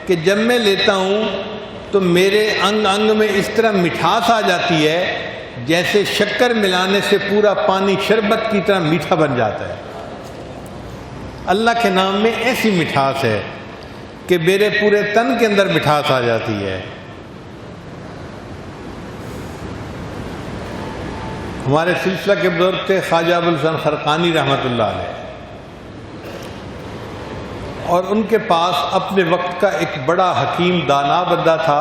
کہ جب میں لیتا ہوں تو میرے انگ انگ میں اس طرح مٹھاس آ جاتی ہے جیسے شکر ملانے سے پورا پانی شربت کی طرح میٹھا بن جاتا ہے۔ اللہ کے نام میں ایسی مٹھاس ہے کہ میرے پورے تن کے اندر مٹھاس آ جاتی ہے۔ ہمارے سلسلہ کے بزرگ تھے خواجہ ابوالحسن خرقانی رحمۃ اللہ علیہ، اور ان کے پاس اپنے وقت کا ایک بڑا حکیم دانا بندہ تھا،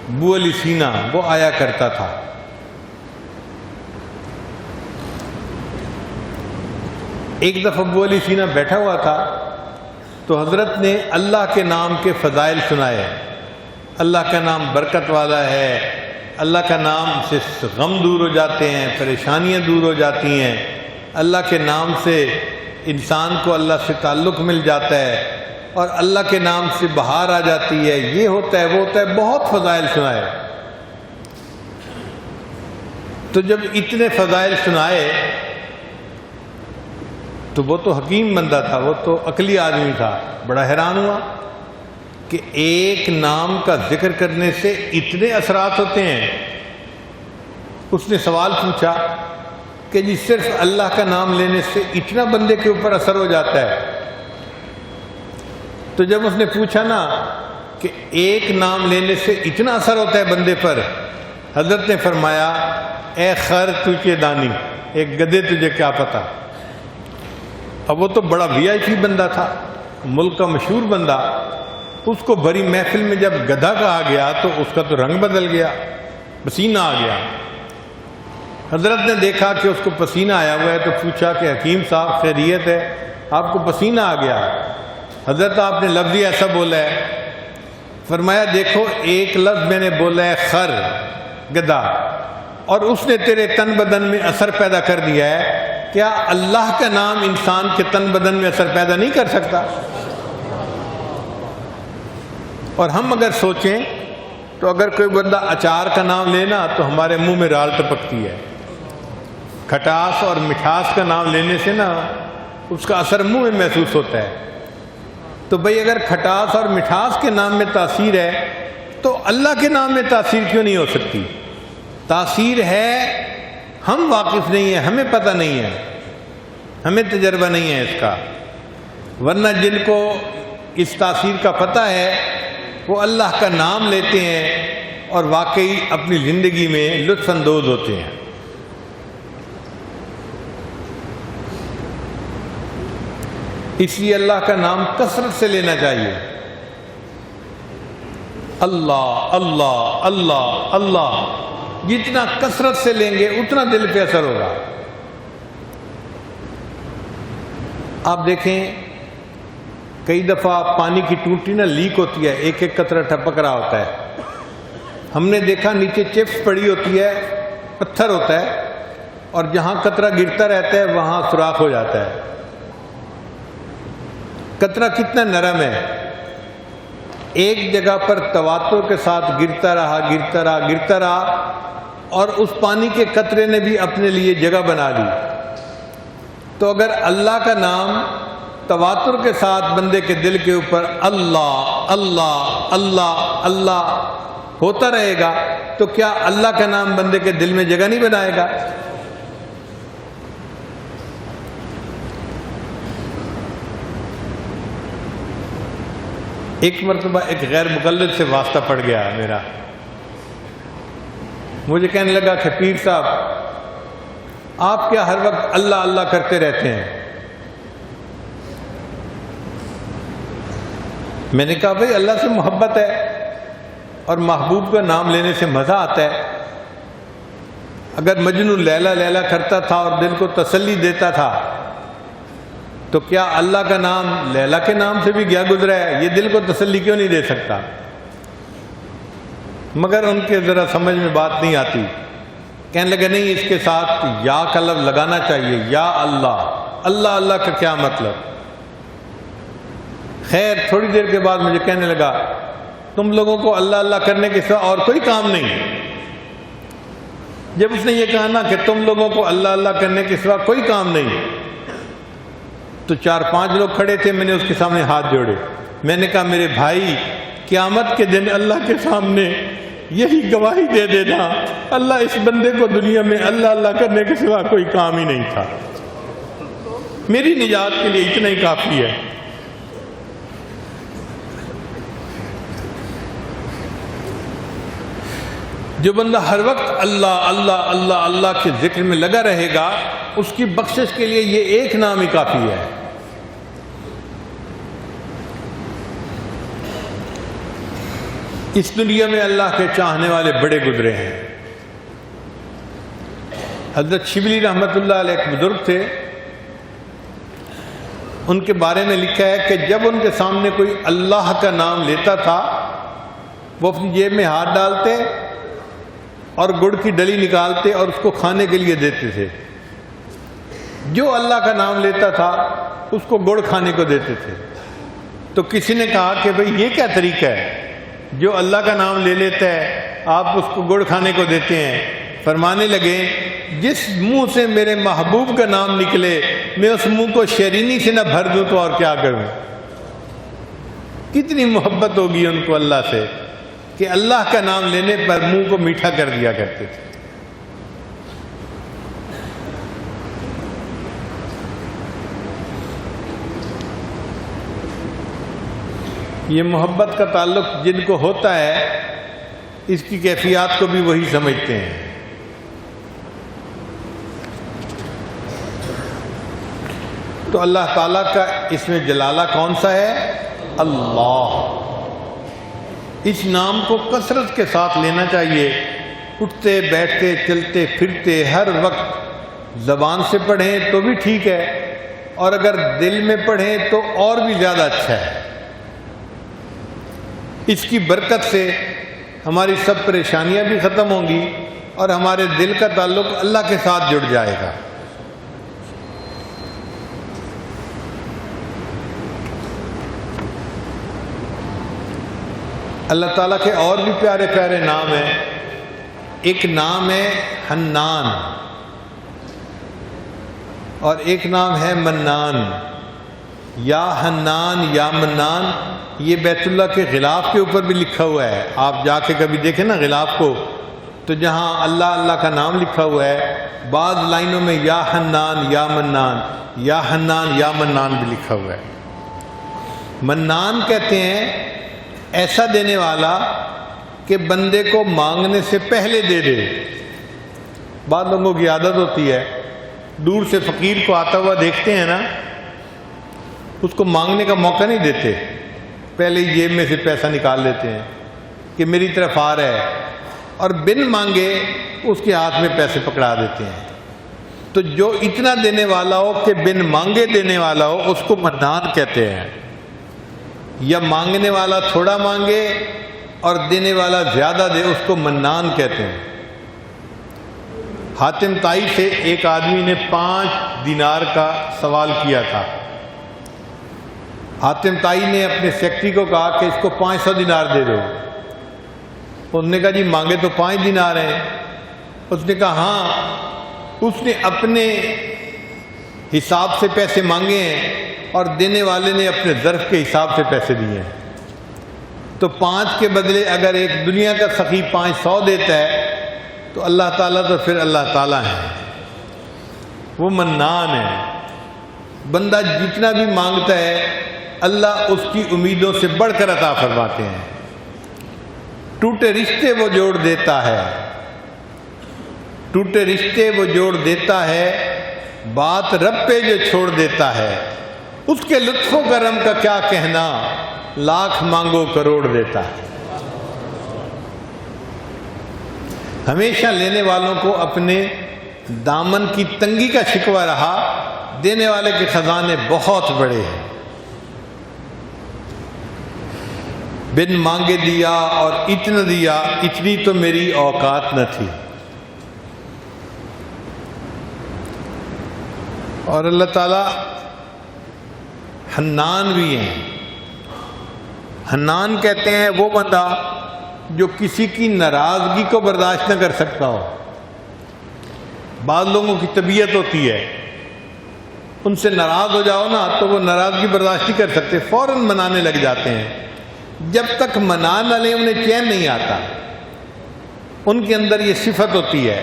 ابو علی سینا، وہ آیا کرتا تھا۔ ایک دفعہ ابو علی سینا بیٹھا ہوا تھا تو حضرت نے اللہ کے نام کے فضائل سنائے۔ اللہ کا نام برکت والا ہے، اللہ کا نام سے غم دور ہو جاتے ہیں، پریشانیاں دور ہو جاتی ہیں، اللہ کے نام سے انسان کو اللہ سے تعلق مل جاتا ہے، اور اللہ کے نام سے بہار آ جاتی ہے، یہ ہوتا ہے وہ ہوتا ہے، بہت فضائل سنائے۔ تو جب اتنے فضائل سنائے تو وہ تو حکیم بندہ تھا، وہ تو عقلی آدمی تھا، بڑا حیران ہوا کہ ایک نام کا ذکر کرنے سے اتنے اثرات ہوتے ہیں۔ اس نے سوال پوچھا کہ جی صرف اللہ کا نام لینے سے اتنا بندے کے اوپر اثر ہو جاتا ہے؟ تو جب اس نے پوچھا نا کہ ایک نام لینے سے اتنا اثر ہوتا ہے بندے پر، حضرت نے فرمایا اے خر تجھے دانی، ایک گدھے تجھے کیا پتا۔ اب وہ تو بڑا وی آئی پی بندہ تھا، ملک کا مشہور بندہ، اس کو بڑی محفل میں جب گدھا کہا گیا تو اس کا تو رنگ بدل گیا، پسینہ آ گیا۔ حضرت نے دیکھا کہ اس کو پسینہ آیا ہوا ہے تو پوچھا کہ حکیم صاحب خیریت ہے، آپ کو پسینہ آ گیا؟ حضرت آپ نے لفظ ہی ایسا بولا ہے۔ فرمایا دیکھو ایک لفظ میں نے بولا ہے خر، گدھا، اور اس نے تیرے تن بدن میں اثر پیدا کر دیا ہے، کیا اللہ کا نام انسان کے تن بدن میں اثر پیدا نہیں کر سکتا؟ اور ہم اگر سوچیں تو اگر کوئی بندہ اچار کا نام لینا تو ہمارے منہ میں رال ٹپکتی ہے، کھٹاس اور مٹھاس کا نام لینے سے نا اس کا اثر منہ میں محسوس ہوتا ہے. تو بھئی اگر کھٹاس اور مٹھاس کے نام میں تاثیر ہے تو اللہ کے نام میں تاثیر کیوں نہیں ہو سکتی؟ تاثیر ہے، ہم واقف نہیں ہیں، ہمیں پتہ نہیں ہے، ہمیں تجربہ نہیں ہے اس کا. ورنہ جن کو اس تاثیر کا پتہ ہے وہ اللہ کا نام لیتے ہیں اور واقعی اپنی زندگی میں لطف اندوز ہوتے ہیں. اس لیے اللہ کا نام کثرت سے لینا چاہیے. اللہ اللہ اللہ اللہ، جتنا کثرت سے لیں گے اتنا دل پہ اثر ہوگا. آپ دیکھیں کئی دفعہ پانی کی ٹوٹی نا لیک ہوتی ہے، ایک ایک قطرہ ٹپک رہا ہوتا ہے. ہم نے دیکھا نیچے چپس پڑی ہوتی ہے، پتھر ہوتا ہے، اور جہاں قطرہ گرتا رہتا ہے وہاں سوراخ ہو جاتا ہے. قطرہ کتنا نرم ہے، ایک جگہ پر تواتر کے ساتھ گرتا رہا گرتا رہا گرتا رہا، اور اس پانی کے قطرے نے بھی اپنے لیے جگہ بنا لی. تو اگر اللہ کا نام تواتر کے ساتھ بندے کے دل کے اوپر اللہ اللہ اللہ اللہ ہوتا رہے گا تو کیا اللہ کا نام بندے کے دل میں جگہ نہیں بنائے گا؟ ایک مرتبہ ایک غیر مقلد سے واسطہ پڑ گیا میرا. مجھے کہنے لگا کہ پیر صاحب آپ کیا ہر وقت اللہ اللہ کرتے رہتے ہیں؟ میں نے کہا بھئی اللہ سے محبت ہے اور محبوب کا نام لینے سے مزہ آتا ہے. اگر مجنو لیلا لیلا کرتا تھا اور دل کو تسلی دیتا تھا تو کیا اللہ کا نام لیلا کے نام سے بھی گیا گزرا ہے؟ یہ دل کو تسلی کیوں نہیں دے سکتا؟ مگر ان کے ذرا سمجھ میں بات نہیں آتی. کہنے لگے نہیں، اس کے ساتھ یا کا لفظ لگانا چاہیے، یا اللہ. اللہ اللہ کا کیا مطلب؟ خیر تھوڑی دیر کے بعد مجھے کہنے لگا تم لوگوں کو اللہ اللہ کرنے کے سوا اور کوئی کام نہیں. جب اس نے یہ کہا نا کہ تم لوگوں کو اللہ اللہ کرنے کے سوا کوئی کام نہیں، تو 4-5 لوگ کھڑے تھے، میں نے اس کے سامنے ہاتھ جوڑے. میں نے کہا میرے بھائی، قیامت کے دن اللہ کے سامنے یہی گواہی دے دینا اللہ اس بندے کو دنیا میں اللہ اللہ کرنے کے سوا کوئی کام ہی نہیں تھا. میری نجات کے لیے اتنا ہی کافی ہے. جو بندہ ہر وقت اللہ اللہ اللہ اللہ کے ذکر میں لگا رہے گا اس کی بخشش کے لیے یہ ایک نام ہی کافی ہے. اس دنیا میں اللہ کے چاہنے والے بڑے گزرے ہیں. حضرت شبلی رحمۃ اللہ علیہ ایک بزرگ تھے، ان کے بارے میں لکھا ہے کہ جب ان کے سامنے کوئی اللہ کا نام لیتا تھا وہ اپنی جیب میں ہاتھ ڈالتے اور گڑ کی ڈلی نکالتے اور اس کو کھانے کے لیے دیتے تھے. جو اللہ کا نام لیتا تھا اس کو گڑ کھانے کو دیتے تھے. تو کسی نے کہا کہ بھئی یہ کیا طریقہ ہے، جو اللہ کا نام لے لیتا ہے آپ اس کو گڑ کھانے کو دیتے ہیں؟ فرمانے لگے جس منہ سے میرے محبوب کا نام نکلے میں اس منہ کو شیرینی سے نہ بھر دوں تو اور کیا کروں. کتنی محبت ہوگی ان کو اللہ سے کہ اللہ کا نام لینے پر منہ کو میٹھا کر دیا کرتے تھے. یہ محبت کا تعلق جن کو ہوتا ہے اس کی کیفیات کو بھی وہی سمجھتے ہیں. تو اللہ تعالیٰ کا اس میں جلالہ کون سا ہے؟ اللہ. اس نام کو کثرت کے ساتھ لینا چاہیے. اٹھتے بیٹھتے چلتے پھرتے ہر وقت زبان سے پڑھیں تو بھی ٹھیک ہے، اور اگر دل میں پڑھیں تو اور بھی زیادہ اچھا ہے. اس کی برکت سے ہماری سب پریشانیاں بھی ختم ہوں گی اور ہمارے دل کا تعلق اللہ کے ساتھ جڑ جائے گا. اللہ تعالیٰ کے اور بھی پیارے پیارے نام ہیں. ایک نام ہے حنان. اور ایک نام ہے منان، یا حنان یا منان۔ یہ بیت اللہ کے غلاف کے اوپر بھی لکھا ہوا ہے، آپ جا کے کبھی دیکھیں نا غلاف کو، تو جہاں اللہ اللہ کا نام لکھا ہوا ہے بعض لائنوں میں یا حنان یا منان، یا حنان یا منان بھی لکھا ہوا ہے۔ منان کہتے ہیں ایسا دینے والا کہ بندے کو مانگنے سے پہلے دے دے۔ بعض لوگوں کی عادت ہوتی ہے دور سے فقیر کو آتا ہوا دیکھتے ہیں نا، اس کو مانگنے کا موقع نہیں دیتے، پہلے ہی جیب میں سے پیسہ نکال لیتے ہیں کہ میری طرف آ رہا ہے، اور بن مانگے اس کے ہاتھ میں پیسے پکڑا دیتے ہیں۔ تو جو اتنا دینے والا ہو کہ بن مانگے دینے والا ہو اس کو منان کہتے ہیں، یا مانگنے والا تھوڑا مانگے اور دینے والا زیادہ دے اس کو منان کہتے ہیں۔ حاتم طائی سے ایک آدمی نے 5 دینار کا سوال کیا تھا۔ حاتم طائی نے اپنے سیکرٹری کو کہا کہ اس کو 500 دینار دے دو۔ اس نے کہا جی مانگے تو 5 دینار ہیں۔ اس نے کہا ہاں، اس نے اپنے حساب سے پیسے مانگے ہیں اور دینے والے نے اپنے ظرف کے حساب سے پیسے دیے ہیں۔ تو 5 کے بدلے اگر ایک دنیا کا سخی 500 دیتا ہے تو اللہ تعالیٰ تو پھر اللہ تعالیٰ ہے، وہ منان ہے۔ بندہ جتنا بھی مانگتا ہے اللہ اس کی امیدوں سے بڑھ کر عطا فرماتے ہیں۔ ٹوٹے رشتے وہ جوڑ دیتا ہے، ٹوٹے رشتے وہ جوڑ دیتا ہے، بات رب پہ جو چھوڑ دیتا ہے، اس کے لطف و کرم کا کیا کہنا، لاکھ مانگو کروڑ دیتا ہے۔ ہمیشہ لینے والوں کو اپنے دامن کی تنگی کا شکوہ رہا، دینے والے کے خزانے بہت بڑے ہیں۔ بن مانگے دیا اور اتنا دیا، اتنی تو میری اوقات نہ تھی۔ اور اللہ تعالیٰ حنان بھی ہیں۔ حنان کہتے ہیں وہ بندہ جو کسی کی ناراضگی کو برداشت نہ کر سکتا ہو۔ بعض لوگوں کی طبیعت ہوتی ہے ان سے ناراض ہو جاؤ نا تو وہ ناراضگی برداشت نہیں کر سکتے، فوراً منانے لگ جاتے ہیں۔ جب تک منا نہ لیں انہیں چین نہیں آتا۔ ان کے اندر یہ صفت ہوتی ہے،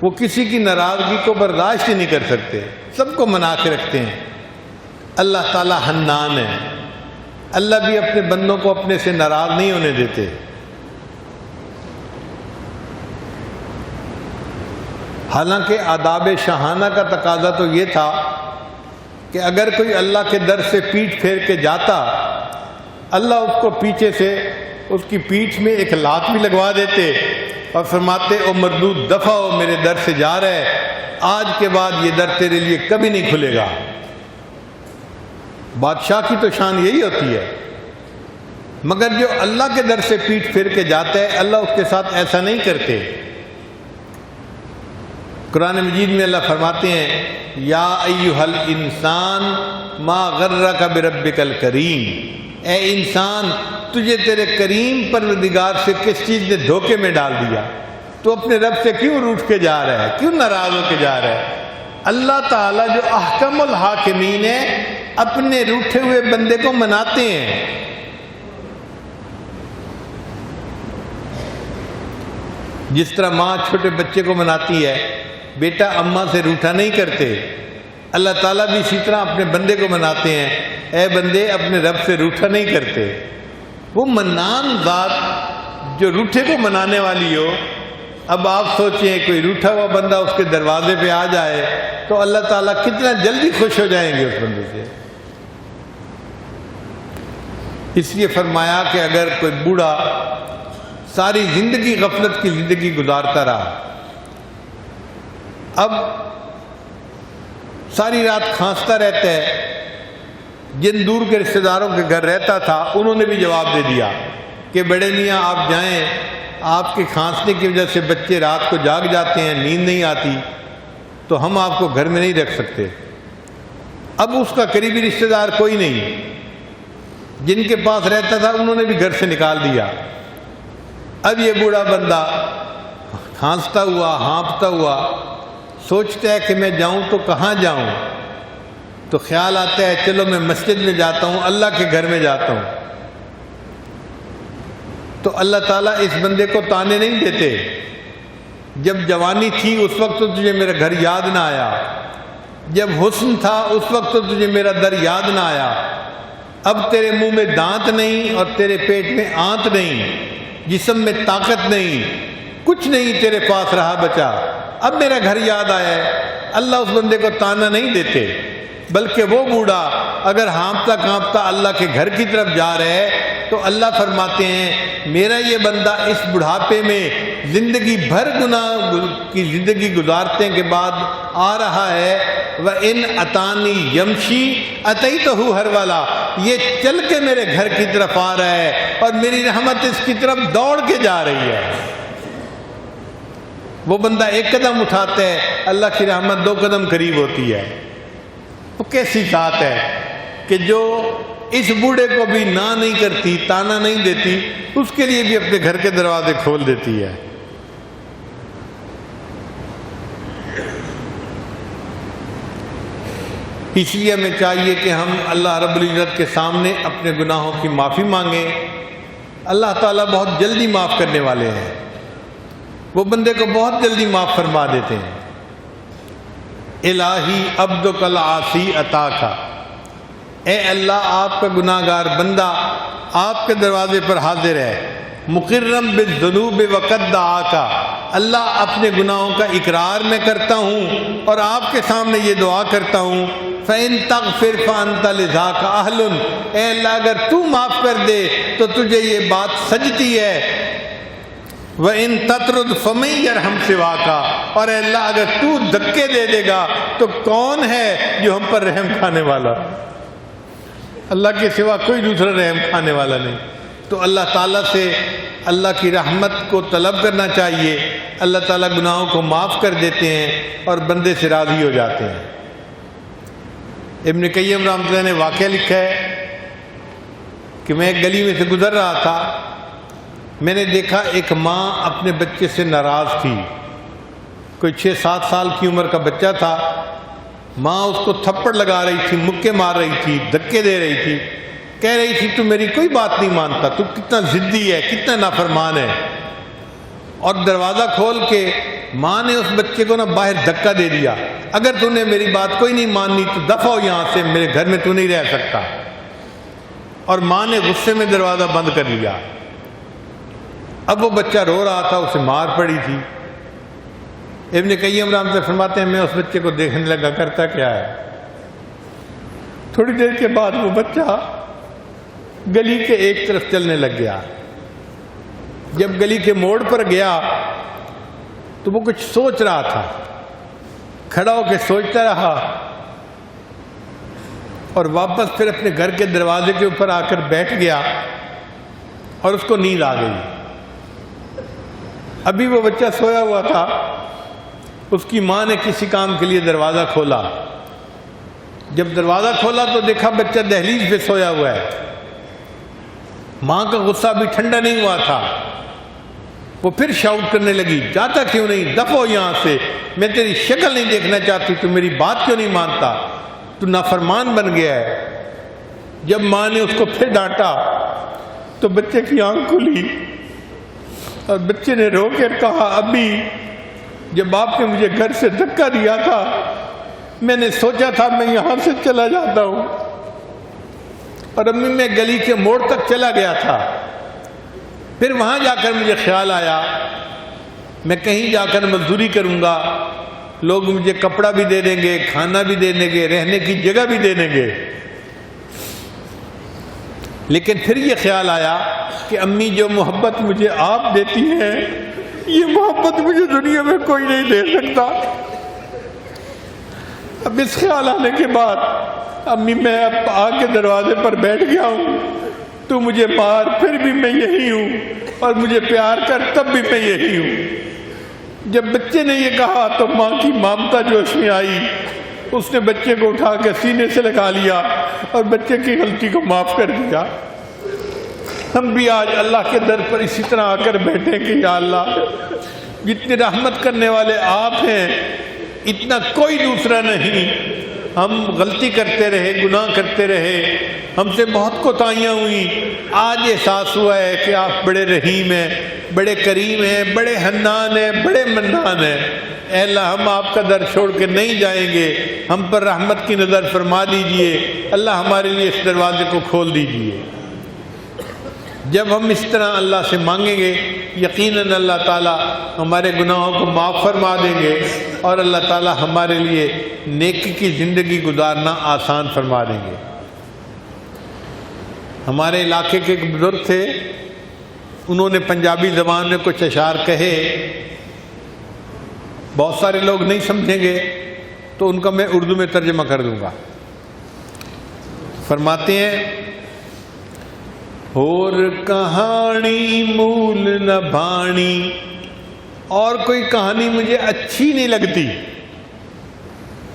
وہ کسی کی ناراضگی کو برداشت ہی نہیں کر سکتے، سب کو منا کے رکھتے ہیں۔ اللہ تعالیٰ حنان ہے، اللہ بھی اپنے بندوں کو اپنے سے ناراض نہیں ہونے دیتے۔ حالانکہ آداب شاہانہ کا تقاضا تو یہ تھا کہ اگر کوئی اللہ کے در سے پیٹھ پھیر کے جاتا، اللہ اس کو پیچھے سے اس کی پیٹھ میں ایک لات بھی لگوا دیتے اور فرماتے او مردود دفع ہو، میرے در سے جا رہا ہے، آج کے بعد یہ در تیرے لیے کبھی نہیں کھلے گا۔ بادشاہ کی تو شان یہی ہوتی ہے، مگر جو اللہ کے در سے پیٹھ پھیر کے جاتا ہے اللہ اس کے ساتھ ایسا نہیں کرتے۔ قرآن مجید میں اللہ فرماتے ہیں یا ایھا الانسان ما غرک بربک الکریم، اے انسان تجھے تیرے کریم پروردگار سے کس چیز نے دھوکے میں ڈال دیا؟ تو اپنے رب سے کیوں روٹھ کے جا رہا ہے، کیوں ناراض ہو کے جا رہا ہے؟ اللہ تعالیٰ جو احکم الحاکمین ہے اپنے روٹھے ہوئے بندے کو مناتے ہیں۔ جس طرح ماں چھوٹے بچے کو مناتی ہے، بیٹا اماں سے روٹھا نہیں کرتے، اللہ تعالیٰ بھی اسی طرح اپنے بندے کو مناتے ہیں، اے بندے اپنے رب سے روٹھا نہیں کرتے۔ وہ منان ذات جو روٹھے کو منانے والی ہو۔ اب آپ سوچیں کوئی روٹھا ہوا بندہ اس کے دروازے پہ آ جائے تو اللہ تعالیٰ کتنا جلدی خوش ہو جائیں گے اس بندے سے۔ اس لیے فرمایا کہ اگر کوئی بوڑھا ساری زندگی غفلت کی زندگی گزارتا رہا، اب ساری رات کھانستا رہتا ہے، جن دور کے رشتہ داروں کے گھر رہتا تھا انہوں نے بھی جواب دے دیا کہ بڑے میاں آپ جائیں، آپ کے کھانسنے کی وجہ سے بچے رات کو جاگ جاتے ہیں، نیند نہیں آتی، تو ہم آپ کو گھر میں نہیں رکھ سکتے۔ اب اس کا قریبی رشتہ دار کوئی نہیں، جن کے پاس رہتا تھا انہوں نے بھی گھر سے نکال دیا۔ اب یہ بوڑھا بندہ کھانستا ہوا ہانپتا ہوا سوچتا ہے کہ میں جاؤں تو کہاں جاؤں، تو خیال آتا ہے چلو میں مسجد میں جاتا ہوں، اللہ کے گھر میں جاتا ہوں۔ تو اللہ تعالیٰ اس بندے کو تانے نہیں دیتے، جب جوانی تھی اس وقت تو تجھے میرا گھر یاد نہ آیا، جب حسن تھا اس وقت تو تجھے میرا در یاد نہ آیا، اب تیرے منہ میں دانت نہیں اور تیرے پیٹ میں آنت نہیں، جسم میں طاقت نہیں، کچھ نہیں تیرے پاس رہا بچا، اب میرا گھر یاد آیا ہے۔ اللہ اس بندے کو تانا نہیں دیتے، بلکہ وہ بوڑھا اگر ہانپتا کانپتا اللہ کے گھر کی طرف جا رہا ہے تو اللہ فرماتے ہیں میرا یہ بندہ اس بڑھاپے میں زندگی بھر گناہ کی زندگی گزارنے کے بعد آ رہا ہے، وَإِنْ أَتَانِي يَمْشِي أَتَيْتُهُ هَرْوَلًا، یہ چل کے میرے گھر کی طرف آ رہا ہے اور میری رحمت اس کی طرف دوڑ کے جا رہی ہے۔ وہ بندہ ایک قدم اٹھاتا ہے، اللہ کی رحمت 2 قدم قریب ہوتی ہے۔ وہ کیسی ذات ہے کہ جو اس بوڑھے کو بھی نہ نہیں کرتی، تانا نہیں دیتی، اس کے لیے بھی اپنے گھر کے دروازے کھول دیتی ہے۔ اس لیے ہمیں چاہیے کہ ہم اللہ رب العزت کے سامنے اپنے گناہوں کی معافی مانگیں۔ اللہ تعالیٰ بہت جلدی معاف کرنے والے ہیں، وہ بندے کو بہت جلدی معاف فرما دیتے ہیں۔ الہی عبدک العاصی عطاکا، اے اللہ آپ کا گناہ گار بندہ آپ کے دروازے پر حاضر ہے، مقرم بالذنوب وقد دعاکا، اللہ اپنے گناہوں کا اقرار میں کرتا ہوں اور آپ کے سامنے یہ دعا کرتا ہوں، فَإِن تَغْفِرْ فَأَنْتَ لِذَاكَ أَهْلٌ، اے اللہ اگر تو معاف کر دے تو تجھے یہ بات سجتی ہے، وَإِن تَطْرُدْ فَمَن يَرْحَمْ سِوَاكَ، اور اے اللہ اگر تو دھکے دے دے گا تو کون ہے جو ہم پر رحم کھانے والا؟ اللہ کے سوا کوئی دوسرا رحم کھانے والا نہیں۔ تو اللہ تعالیٰ سے اللہ کی رحمت کو طلب کرنا چاہیے، اللہ تعالیٰ گناہوں کو معاف کر دیتے ہیں اور بندے سے راضی ہو جاتے ہیں۔ ابن قیم رحمۃ اللہ نے واقعہ لکھا ہے کہ میں ایک گلی میں سے گزر رہا تھا، میں نے دیکھا ایک ماں اپنے بچے سے ناراض تھی، کوئی 6-7 سال کی عمر کا بچہ تھا، ماں اس کو تھپڑ لگا رہی تھی، مکے مار رہی تھی، دھکے دے رہی تھی، کہہ رہی تھی تو میری کوئی بات نہیں مانتا، تو کتنا ضدی ہے، کتنا نافرمان ہے، اور دروازہ کھول کے ماں نے اس بچے کو باہر دھکا دے دیا، اگر تو نے میری بات کوئی نہیں ماننی تو دفع ہو یہاں سے، میرے گھر میں تو نہیں رہ سکتا، اور ماں نے غصے میں دروازہ بند کر لیا۔ اب وہ بچہ رو رہا تھا، اسے مار پڑی تھی۔ ابن قیم رحمۃ اللہ فرماتے ہیں میں اس بچے کو دیکھنے لگا کرتا کیا ہے، تھوڑی دیر کے بعد وہ بچہ گلی کے ایک طرف چلنے لگ گیا۔ جب گلی کے موڑ پر گیا تو وہ کچھ سوچ رہا تھا، کھڑا ہو کے سوچتا رہا اور واپس پھر اپنے گھر کے دروازے کے اوپر آ کر بیٹھ گیا اور اس کو نیند آ گئی۔ ابھی وہ بچہ سویا ہوا تھا، اس کی ماں نے کسی کام کے لیے دروازہ کھولا، جب دروازہ کھولا تو دیکھا بچہ دہلیز پہ سویا ہوا ہے۔ ماں کا غصہ بھی ٹھنڈا نہیں ہوا تھا، وہ پھر شاؤٹ کرنے لگی جاتا کیوں نہیں، دفع ہو یہاں سے، میں تیری شکل نہیں دیکھنا چاہتی، تو میری بات کیوں نہیں مانتا، تو نافرمان بن گیا ہے۔ جب ماں نے اس کو پھر ڈانٹا تو بچے کی آنکھ کھلی اور بچے نے رو کر کہا ابھی جب آپ نے مجھے گھر سے دھکا دیا تھا میں نے سوچا تھا میں یہاں سے چلا جاتا ہوں، اور امی میں گلی کے موڑ تک چلا گیا تھا، پھر وہاں جا کر مجھے خیال آیا میں کہیں جا کر مزدوری کروں گا، لوگ مجھے کپڑا بھی دے دیں گے، کھانا بھی دے دیں گے، رہنے کی جگہ بھی دے دیں گے، لیکن پھر یہ خیال آیا کہ امی جو محبت مجھے آپ دیتی ہیں یہ محبت مجھے دنیا میں کوئی نہیں دے سکتا۔ اب اس خیال آنے کے بعد امی میں اب آ کے دروازے پر بیٹھ گیا ہوں، تو مجھے مار پھر بھی میں یہی ہوں، اور مجھے پیار کر تب بھی میں یہی ہوں۔ جب بچے نے یہ کہا تو ماں کی ممتا جوش میں آئی، اس نے بچے کو اٹھا کے سینے سے لگا لیا اور بچے کی غلطی کو معاف کر دیا۔ ہم بھی آج اللہ کے در پر اسی طرح آ کر بیٹھیں کہ یا اللہ جتنے رحمت کرنے والے آپ ہیں، اتنا کوئی دوسرا نہیں. ہم غلطی کرتے رہے، گناہ کرتے رہے، ہم سے بہت کوتاہیاں ہوئیں. آج احساس ہوا ہے کہ آپ بڑے رحیم ہیں، بڑے کریم ہیں، بڑے حنان ہیں، بڑے منان ہیں. اے اللہ ہم آپ کا در چھوڑ کے نہیں جائیں گے، ہم پر رحمت کی نظر فرما دیجئے. اللہ ہمارے لیے اس دروازے کو کھول دیجئے. جب ہم اس طرح اللہ سے مانگیں گے یقیناً اللہ تعالیٰ ہمارے گناہوں کو معاف فرما دیں گے اور اللہ تعالیٰ ہمارے لیے نیکی کی زندگی گزارنا آسان فرما دیں گے. ہمارے علاقے کے ایک بزرگ تھے، انہوں نے پنجابی زبان میں کچھ اشعار کہے. بہت سارے لوگ نہیں سمجھیں گے تو ان کا میں اردو میں ترجمہ کر دوں گا. فرماتے ہیں اور کہانی مول نہ بھانی، اور کوئی کہانی مجھے اچھی نہیں لگتی،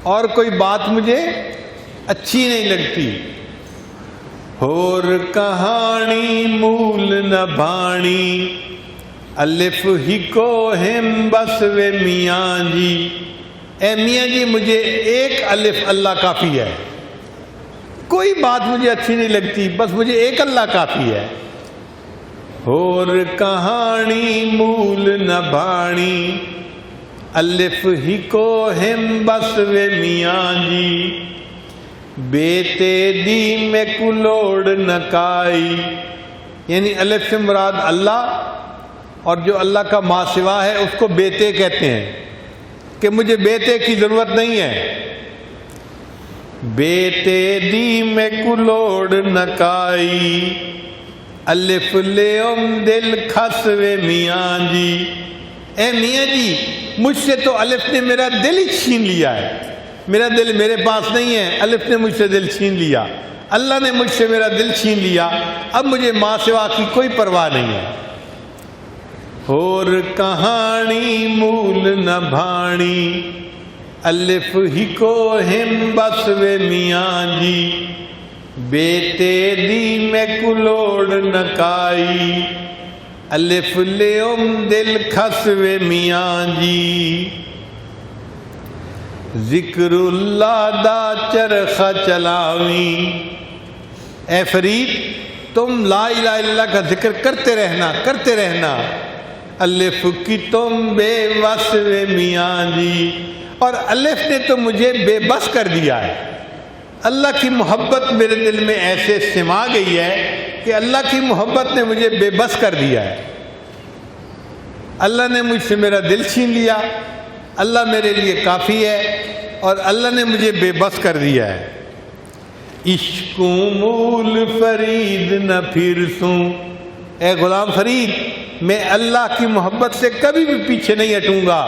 اور کوئی بات مجھے اچھی نہیں لگتی. اور کہانی مول نہ بھانی، الف ہی کو ہم بس وے میاں جی. اے میاں جی مجھے ایک الف اللہ کافی ہے. کوئی بات مجھے اچھی نہیں لگتی، بس مجھے ایک اللہ کافی ہے. اور کہانی مول نہ بھانی، الف ہی کو ہم بس وے میاں جی. بیتے دی میں کلوڑ نہ کائی، یعنی الف سے مراد اللہ، اور جو اللہ کا ما سوا ہے اس کو بیتے کہتے ہیں کہ مجھے بیتے کی ضرورت نہیں ہے. بیتے دی میں کلوڑ نہ کائی، الف لے دل کھس وے میاں جی. اے میاں جی مجھ سے تو الف نے میرا دل ہی چھین لیا ہے. میرا دل میرے پاس نہیں ہے، الف نے مجھ سے دل چھین لیا. اللہ نے مجھ سے میرا دل چھین لیا، اب مجھے ما سوا کی کوئی پرواہ نہیں ہے. اور کہانی مول نہ بھانی، الف ہی کو ہم بس وے میاں جی. بیتے دی میں کلوڑ نہ کائی، الف لے دل کھس وے میاں جی. ذکر اللہ دا چرخہ چلاویں، اے فرید تم لا الہ الا اللہ کا ذکر کرتے رہنا کرتے رہنا. الف کی تم بے بس وے میاں جی، اور الف نے تو مجھے بے بس کر دیا ہے. اللہ کی محبت میرے دل میں ایسے سما گئی ہے کہ اللہ کی محبت نے مجھے بے بس کر دیا ہے. اللہ نے مجھ سے میرا دل چھین لیا، اللہ میرے لیے کافی ہے، اور اللہ نے مجھے بے بس کر دیا ہے. عشقوں مول فرید نہ پھر سوں، اے غلام فرید میں اللہ کی محبت سے کبھی بھی پیچھے نہیں ہٹوں گا.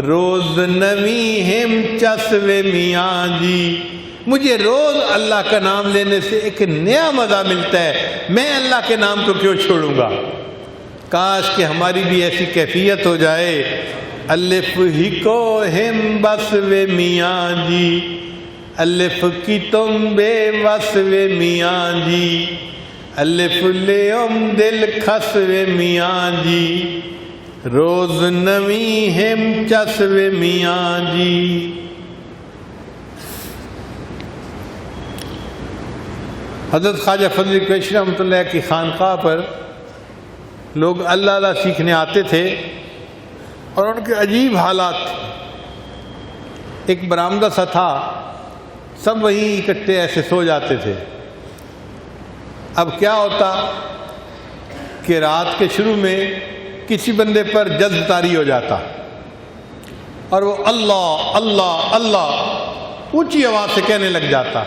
روز نویں ہم چس وے میاں جی، مجھے روز اللہ کا نام لینے سے ایک نیا مزہ ملتا ہے، میں اللہ کے نام کو کیوں چھوڑوں گا. کاش کہ ہماری بھی ایسی کیفیت ہو جائے. الف ہی کو ہم بس وے میاں جی، الف کی تم بے بس وے میاں جی. الف لے دل کھس وے میاں جی، روز نویں ہم چس وے میاں جی. حضرت خواجہ فضل کویشی رحمۃ اللہ کی خانقاہ پر لوگ اللہ اللہ سیکھنے آتے تھے اور ان کے عجیب حالات تھے. ایک برآمدہ سا تھا، سب وہیں اکٹھے ایسے سو جاتے تھے. اب کیا ہوتا کہ رات کے شروع میں کسی بندے پر جذب طاری ہو جاتا اور وہ اللہ اللہ اللہ اونچی آواز سے کہنے لگ جاتا.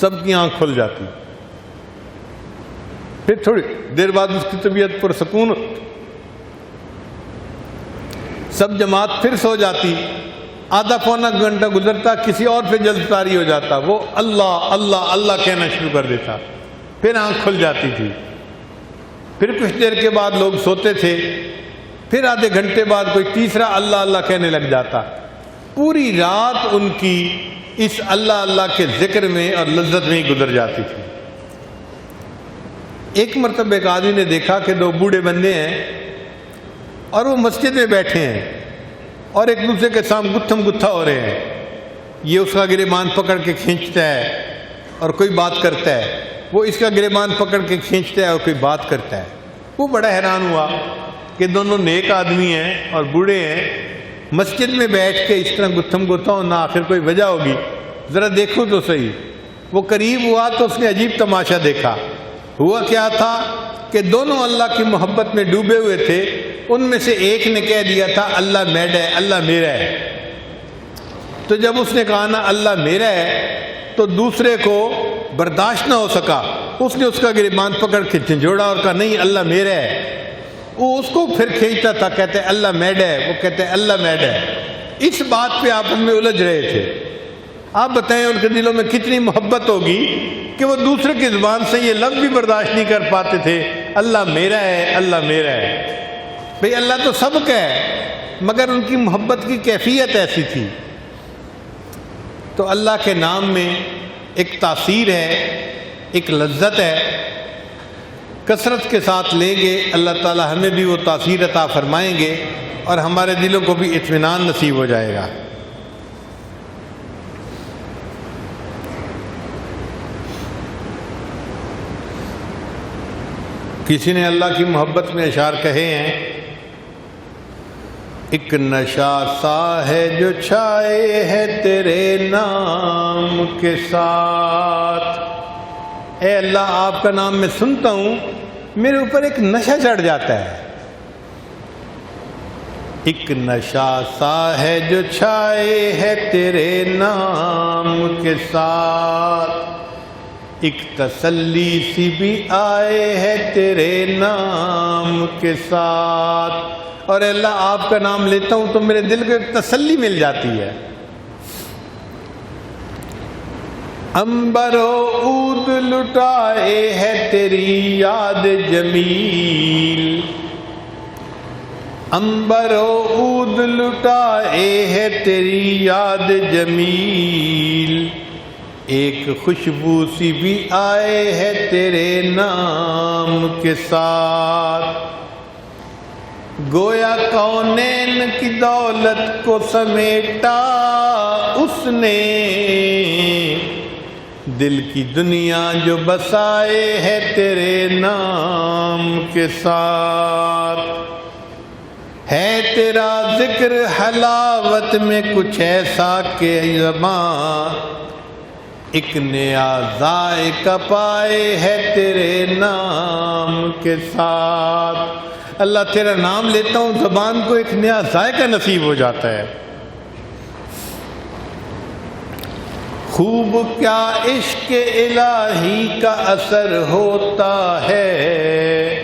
سب کی آنکھ کھل جاتی. پھر تھوڑی دیر بعد اس کی طبیعت پرسکون ہوتی، سب جماعت پھر سو جاتی. آدھا پونا گھنٹہ گزرتا، کسی اور پہ جذب طاری ہو جاتا، وہ اللہ اللہ اللہ کہنا شروع کر دیتا. پھر آنکھ کھل جاتی تھی. پھر کچھ دیر کے بعد لوگ سوتے تھے، پھر آدھے گھنٹے بعد کوئی تیسرا اللہ اللہ کہنے لگ جاتا. پوری رات ان کی اس اللہ اللہ کے ذکر میں اور لذت میں ہی گزر جاتی تھی. ایک مرتبہ ایک آدمی نے دیکھا کہ دو بوڑھے بندے ہیں اور وہ مسجد میں بیٹھے ہیں. اور ایک دوسرے کے سامنے گتھم گتھا ہو رہے ہیں. یہ اس کا گریبان پکڑ کے کھینچتا ہے اور کوئی بات کرتا ہے، وہ اس کا گریبان پکڑ کے کھینچتا ہے اور کوئی بات کرتا ہے. وہ بڑا حیران ہوا کہ دونوں نیک آدمی ہیں اور بوڑھے ہیں، مسجد میں بیٹھ کے اس طرح گتھم گتھا ہونا آخر کوئی وجہ ہوگی، ذرا دیکھو تو صحیح. وہ قریب ہوا تو اس نے عجیب تماشا دیکھا. ہوا کیا تھا کہ دونوں اللہ کی محبت میں ڈوبے ہوئے تھے. ان میں سے ایک نے کہہ دیا تھا اللہ میڈ ہے، اللہ میرا ہے. تو جب اس نے کہا نا اللہ میرا ہے تو دوسرے کو برداشت نہ ہو سکا. اس نے اس کا گریبان پکڑ کے جھنجھوڑا اور کہا نہیں اللہ میرا ہے. وہ اس کو پھر کھینچتا تھا، کہتے اللہ میڈ ہے، وہ کہتے اللہ میڈ ہے. اس بات پہ آپس میں الجھ رہے تھے. آپ بتائیں ان کے دلوں میں کتنی محبت ہوگی کہ وہ دوسرے کی زبان سے یہ لفظ بھی برداشت نہیں کر پاتے تھے اللہ میرا ہے، اللہ میرا ہے. بھئی اللہ تو سب کا ہے، مگر ان کی محبت کی کیفیت ایسی تھی. تو اللہ کے نام میں ایک تاثیر ہے، ایک لذت ہے. کثرت کے ساتھ لیں گے اللہ تعالی ہمیں بھی وہ تاثیر عطا فرمائیں گے اور ہمارے دلوں کو بھی اطمینان نصیب ہو جائے گا. کسی نے اللہ کی محبت میں اشعار کہے ہیں، ایک نشہ سا ہے جو چھائے ہے تیرے نام کے ساتھ. اے اللہ آپ کا نام میں سنتا ہوں میرے اوپر ایک نشہ چڑھ جاتا ہے. ایک نشہ سا ہے جو چھائے ہے تیرے نام کے ساتھ، ایک تسلی سی بھی آئے ہے تیرے نام کے ساتھ. اور اللہ آپ کا نام لیتا ہوں تو میرے دل کو ایک تسلی مل جاتی ہے. عنبر و عود لٹائے ہے تیری یاد جمیل، عنبر و عود لٹائے ہے تیری یاد جمیل، ایک خوشبو سی بھی آئے ہے تیرے نام کے ساتھ. گویا کونین کی دولت کو سمیٹا اس نے، دل کی دنیا جو بسائے ہے تیرے نام کے ساتھ. ہے تیرا ذکر حلاوت میں کچھ ایسا کہ زبان ایک نیا ذائقہ پائے ہے تیرے نام کے ساتھ. اللہ تیرا نام لیتا ہوں زبان کو ایک نیا ذائقہ نصیب ہو جاتا ہے. خوب کیا عشق الہی کا اثر ہوتا ہے،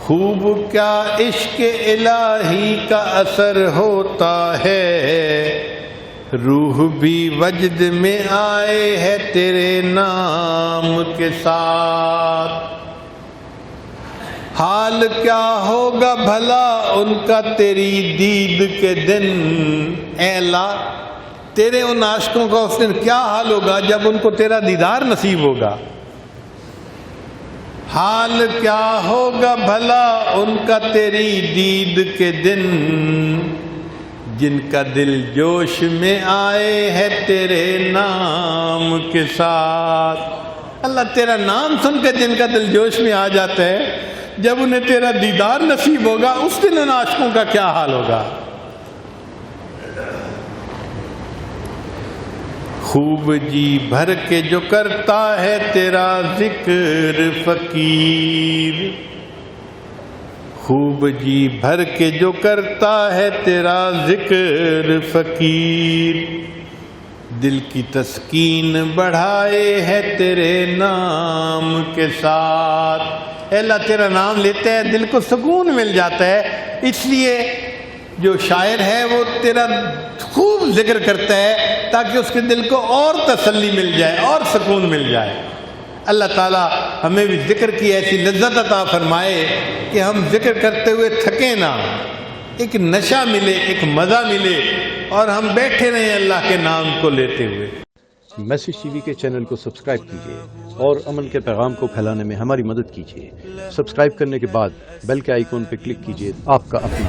خوب کیا عشق الہی کا اثر ہوتا ہے، روح بھی وجد میں آئے ہے تیرے نام کے ساتھ. حال کیا ہوگا بھلا ان کا تیری دید کے دن، اے اللہ تیرے ان عاشقوں کا اس دن کیا حال ہوگا جب ان کو تیرا دیدار نصیب ہوگا. حال کیا ہوگا بھلا ان کا تیری دید کے دن، جن کا دل جوش میں آئے ہے تیرے نام کے ساتھ. اللہ تیرا نام سن کے جن کا دل جوش میں آ جاتا ہے، جب انہیں تیرا دیدار نصیب ہوگا اس دن ان عاشقوں کا کیا حال ہوگا. خوب جی بھر کے جو کرتا ہے تیرا ذکر فقیر، خوب جی بھر کے جو کرتا ہے تیرا ذکر فقیر، دل کی تسکین بڑھائے ہے تیرے نام کے ساتھ. اے اللہ تیرا نام لیتے ہیں دل کو سکون مل جاتا ہے. اس لیے جو شاعر ہے وہ تیرا خوب ذکر کرتا ہے تاکہ اس کے دل کو اور تسلی مل جائے اور سکون مل جائے. اللہ تعالیٰ ہمیں بھی ذکر کی ایسی لذت عطا فرمائے کہ ہم ذکر کرتے ہوئے تھکیں نہ، ایک نشہ ملے، ایک مزہ ملے اور ہم بیٹھے رہیں اللہ کے نام کو لیتے ہوئے. میسج ٹی وی کے چینل کو سبسکرائب کیجیے اور امن کے پیغام کو پھیلانے میں ہماری مدد کیجیے. سبسکرائب کرنے کے بعد بیل کے آئیکن پہ کلک کیجیے. آپ کا اپنا